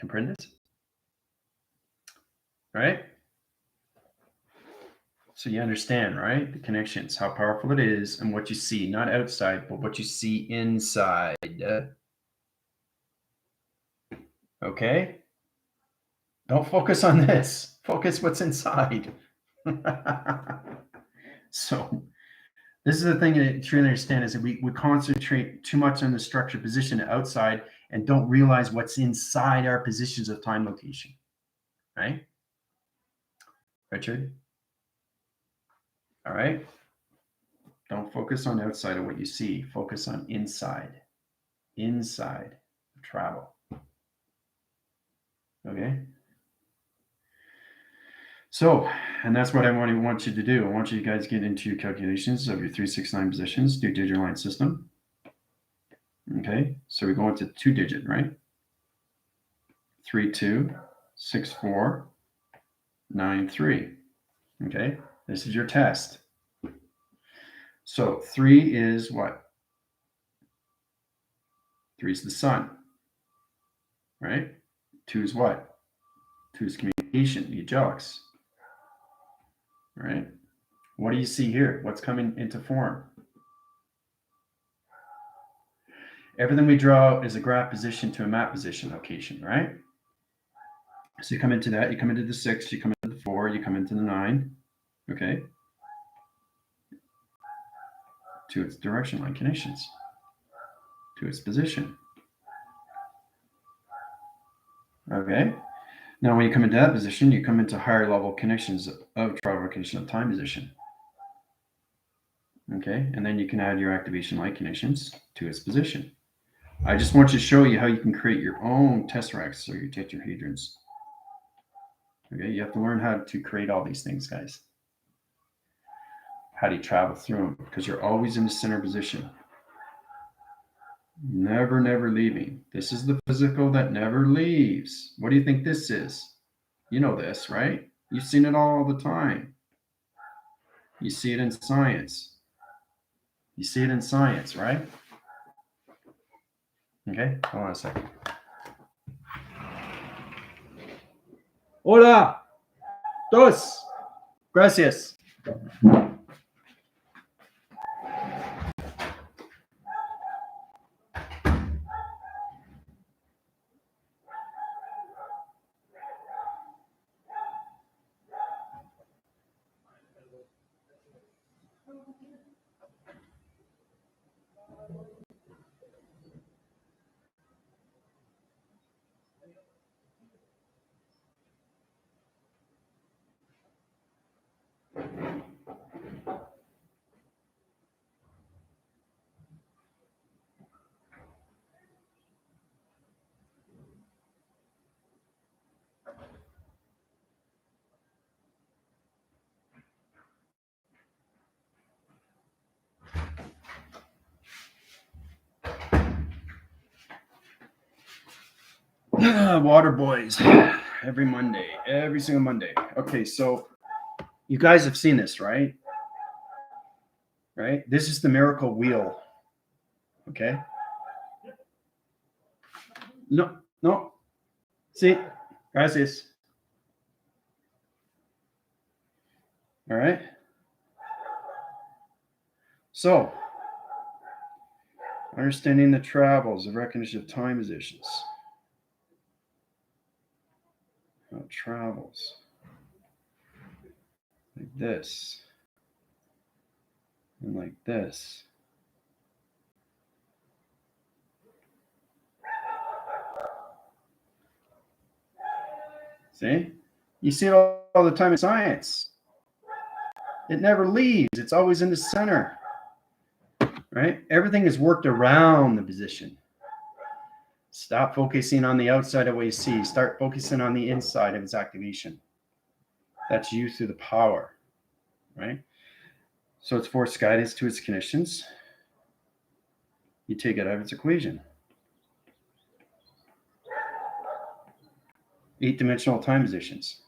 Comprendes? Right? So you understand, right? The connections, how powerful it is, and what you see, not outside, but what you see inside. Okay? Don't focus on this. Focus what's inside. So this is the thing that you really understand is that we concentrate too much on the structure position outside and don't realize what's inside our positions of time location. Right? Richard? All right? Don't focus on outside of what you see. Focus on inside. Inside travel. Okay? So, and that's what I want you to do. I want you guys to get into your calculations of your 369 positions, do digital line system. Okay, so we go into 2-digit, right? 326493. Okay, this is your test. So 3 is what? 3 is the sun, right? 2 is what? 2 is communication, the angelics. Right? What do you see here? What's coming into form? Everything we draw is a graph position to a map position location, right? So you come into that, you come into the 6, you come into the 4, you come into the 9, okay? To its direction line connections, to its position. Okay? Now when you come into that position, you come into higher level connections of travel connection of time position. Okay? And then you can add your activation light connections to its position. I just want to show you how you can create your own tesseracts or your tetrahedrons. Okay, you have to learn how to create all these things, guys. How do you travel through them? Because you're always in the center position. Never, never leaving. This is the physical that never leaves. What do you think this is? You know this, right? You've seen it all the time. You see it in science. You see it in science, right? Okay, hold on a second. Hola. Dos. Gracias. Water boys every Monday, every single Monday. Okay, so you guys have seen this, right? Right? This is the miracle wheel. Okay. No. Sí. Gracias. All right. So, understanding the travels, the recognition of time positions. How it travels. Like this. And like this. See? You see it all the time in science. It never leaves. It's always in the center. Right? Everything is worked around the position. Stop focusing on the outside of what you see. Start focusing on the inside of its activation. That's you through the power. Right? So it's force guidance to its conditions. You take it out of its equation. 8-dimensional time positions.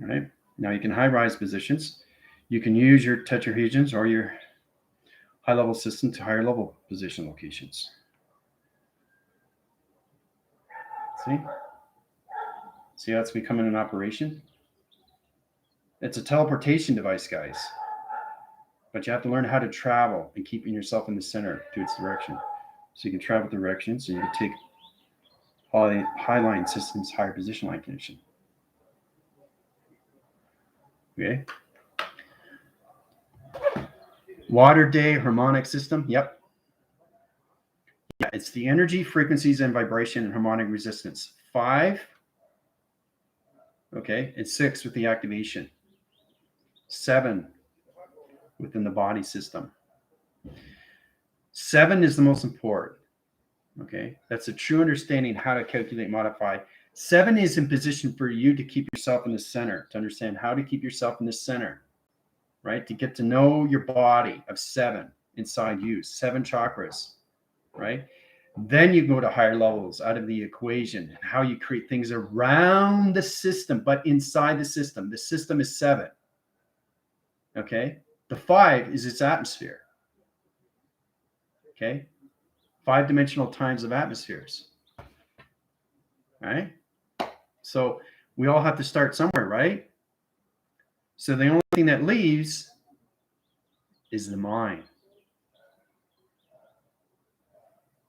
All right. Now you can high-rise positions. You can use your tetrahedrons or your high-level system to higher-level position locations. See how it's becoming an operation? It's a teleportation device, guys. But you have to learn how to travel and keeping yourself in the center to its direction. So you can travel directions and you can take high line systems, higher position line condition. Okay. Water day harmonic system. Yep. Yeah, it's the energy, frequencies, and vibration and harmonic resistance. 5. Okay. And 6 with the activation. 7 within the body system. 7 is the most important. Okay. That's a true understanding how to calculate, modify. 7 is in position for you to keep yourself in the center, to understand how to keep yourself in the center, right? To get to know your body of 7 inside you, 7 chakras, right? Then you go to higher levels out of the equation and how you create things around the system, but inside the system. The system is 7. Okay. The 5 is its atmosphere. Okay. 5-dimensional times of atmospheres. All right. So we all have to start somewhere, right? So the only thing that leaves is the mind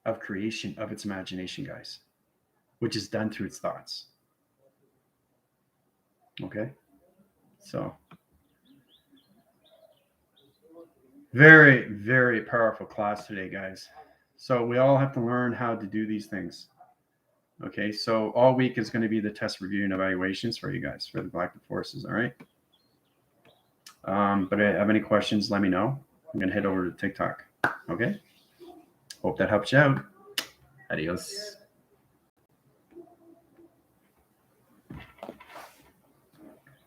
of creation, of its imagination, guys, which is done through its thoughts. Okay. So very, very powerful class today, guys. So we all have to learn how to do these things. Okay. So all week is going to be the test review and evaluations for you guys for the galactic forces. All right. But if you have any questions, let me know. I'm going to head over to TikTok. Okay. Hope that helps you out. Adios.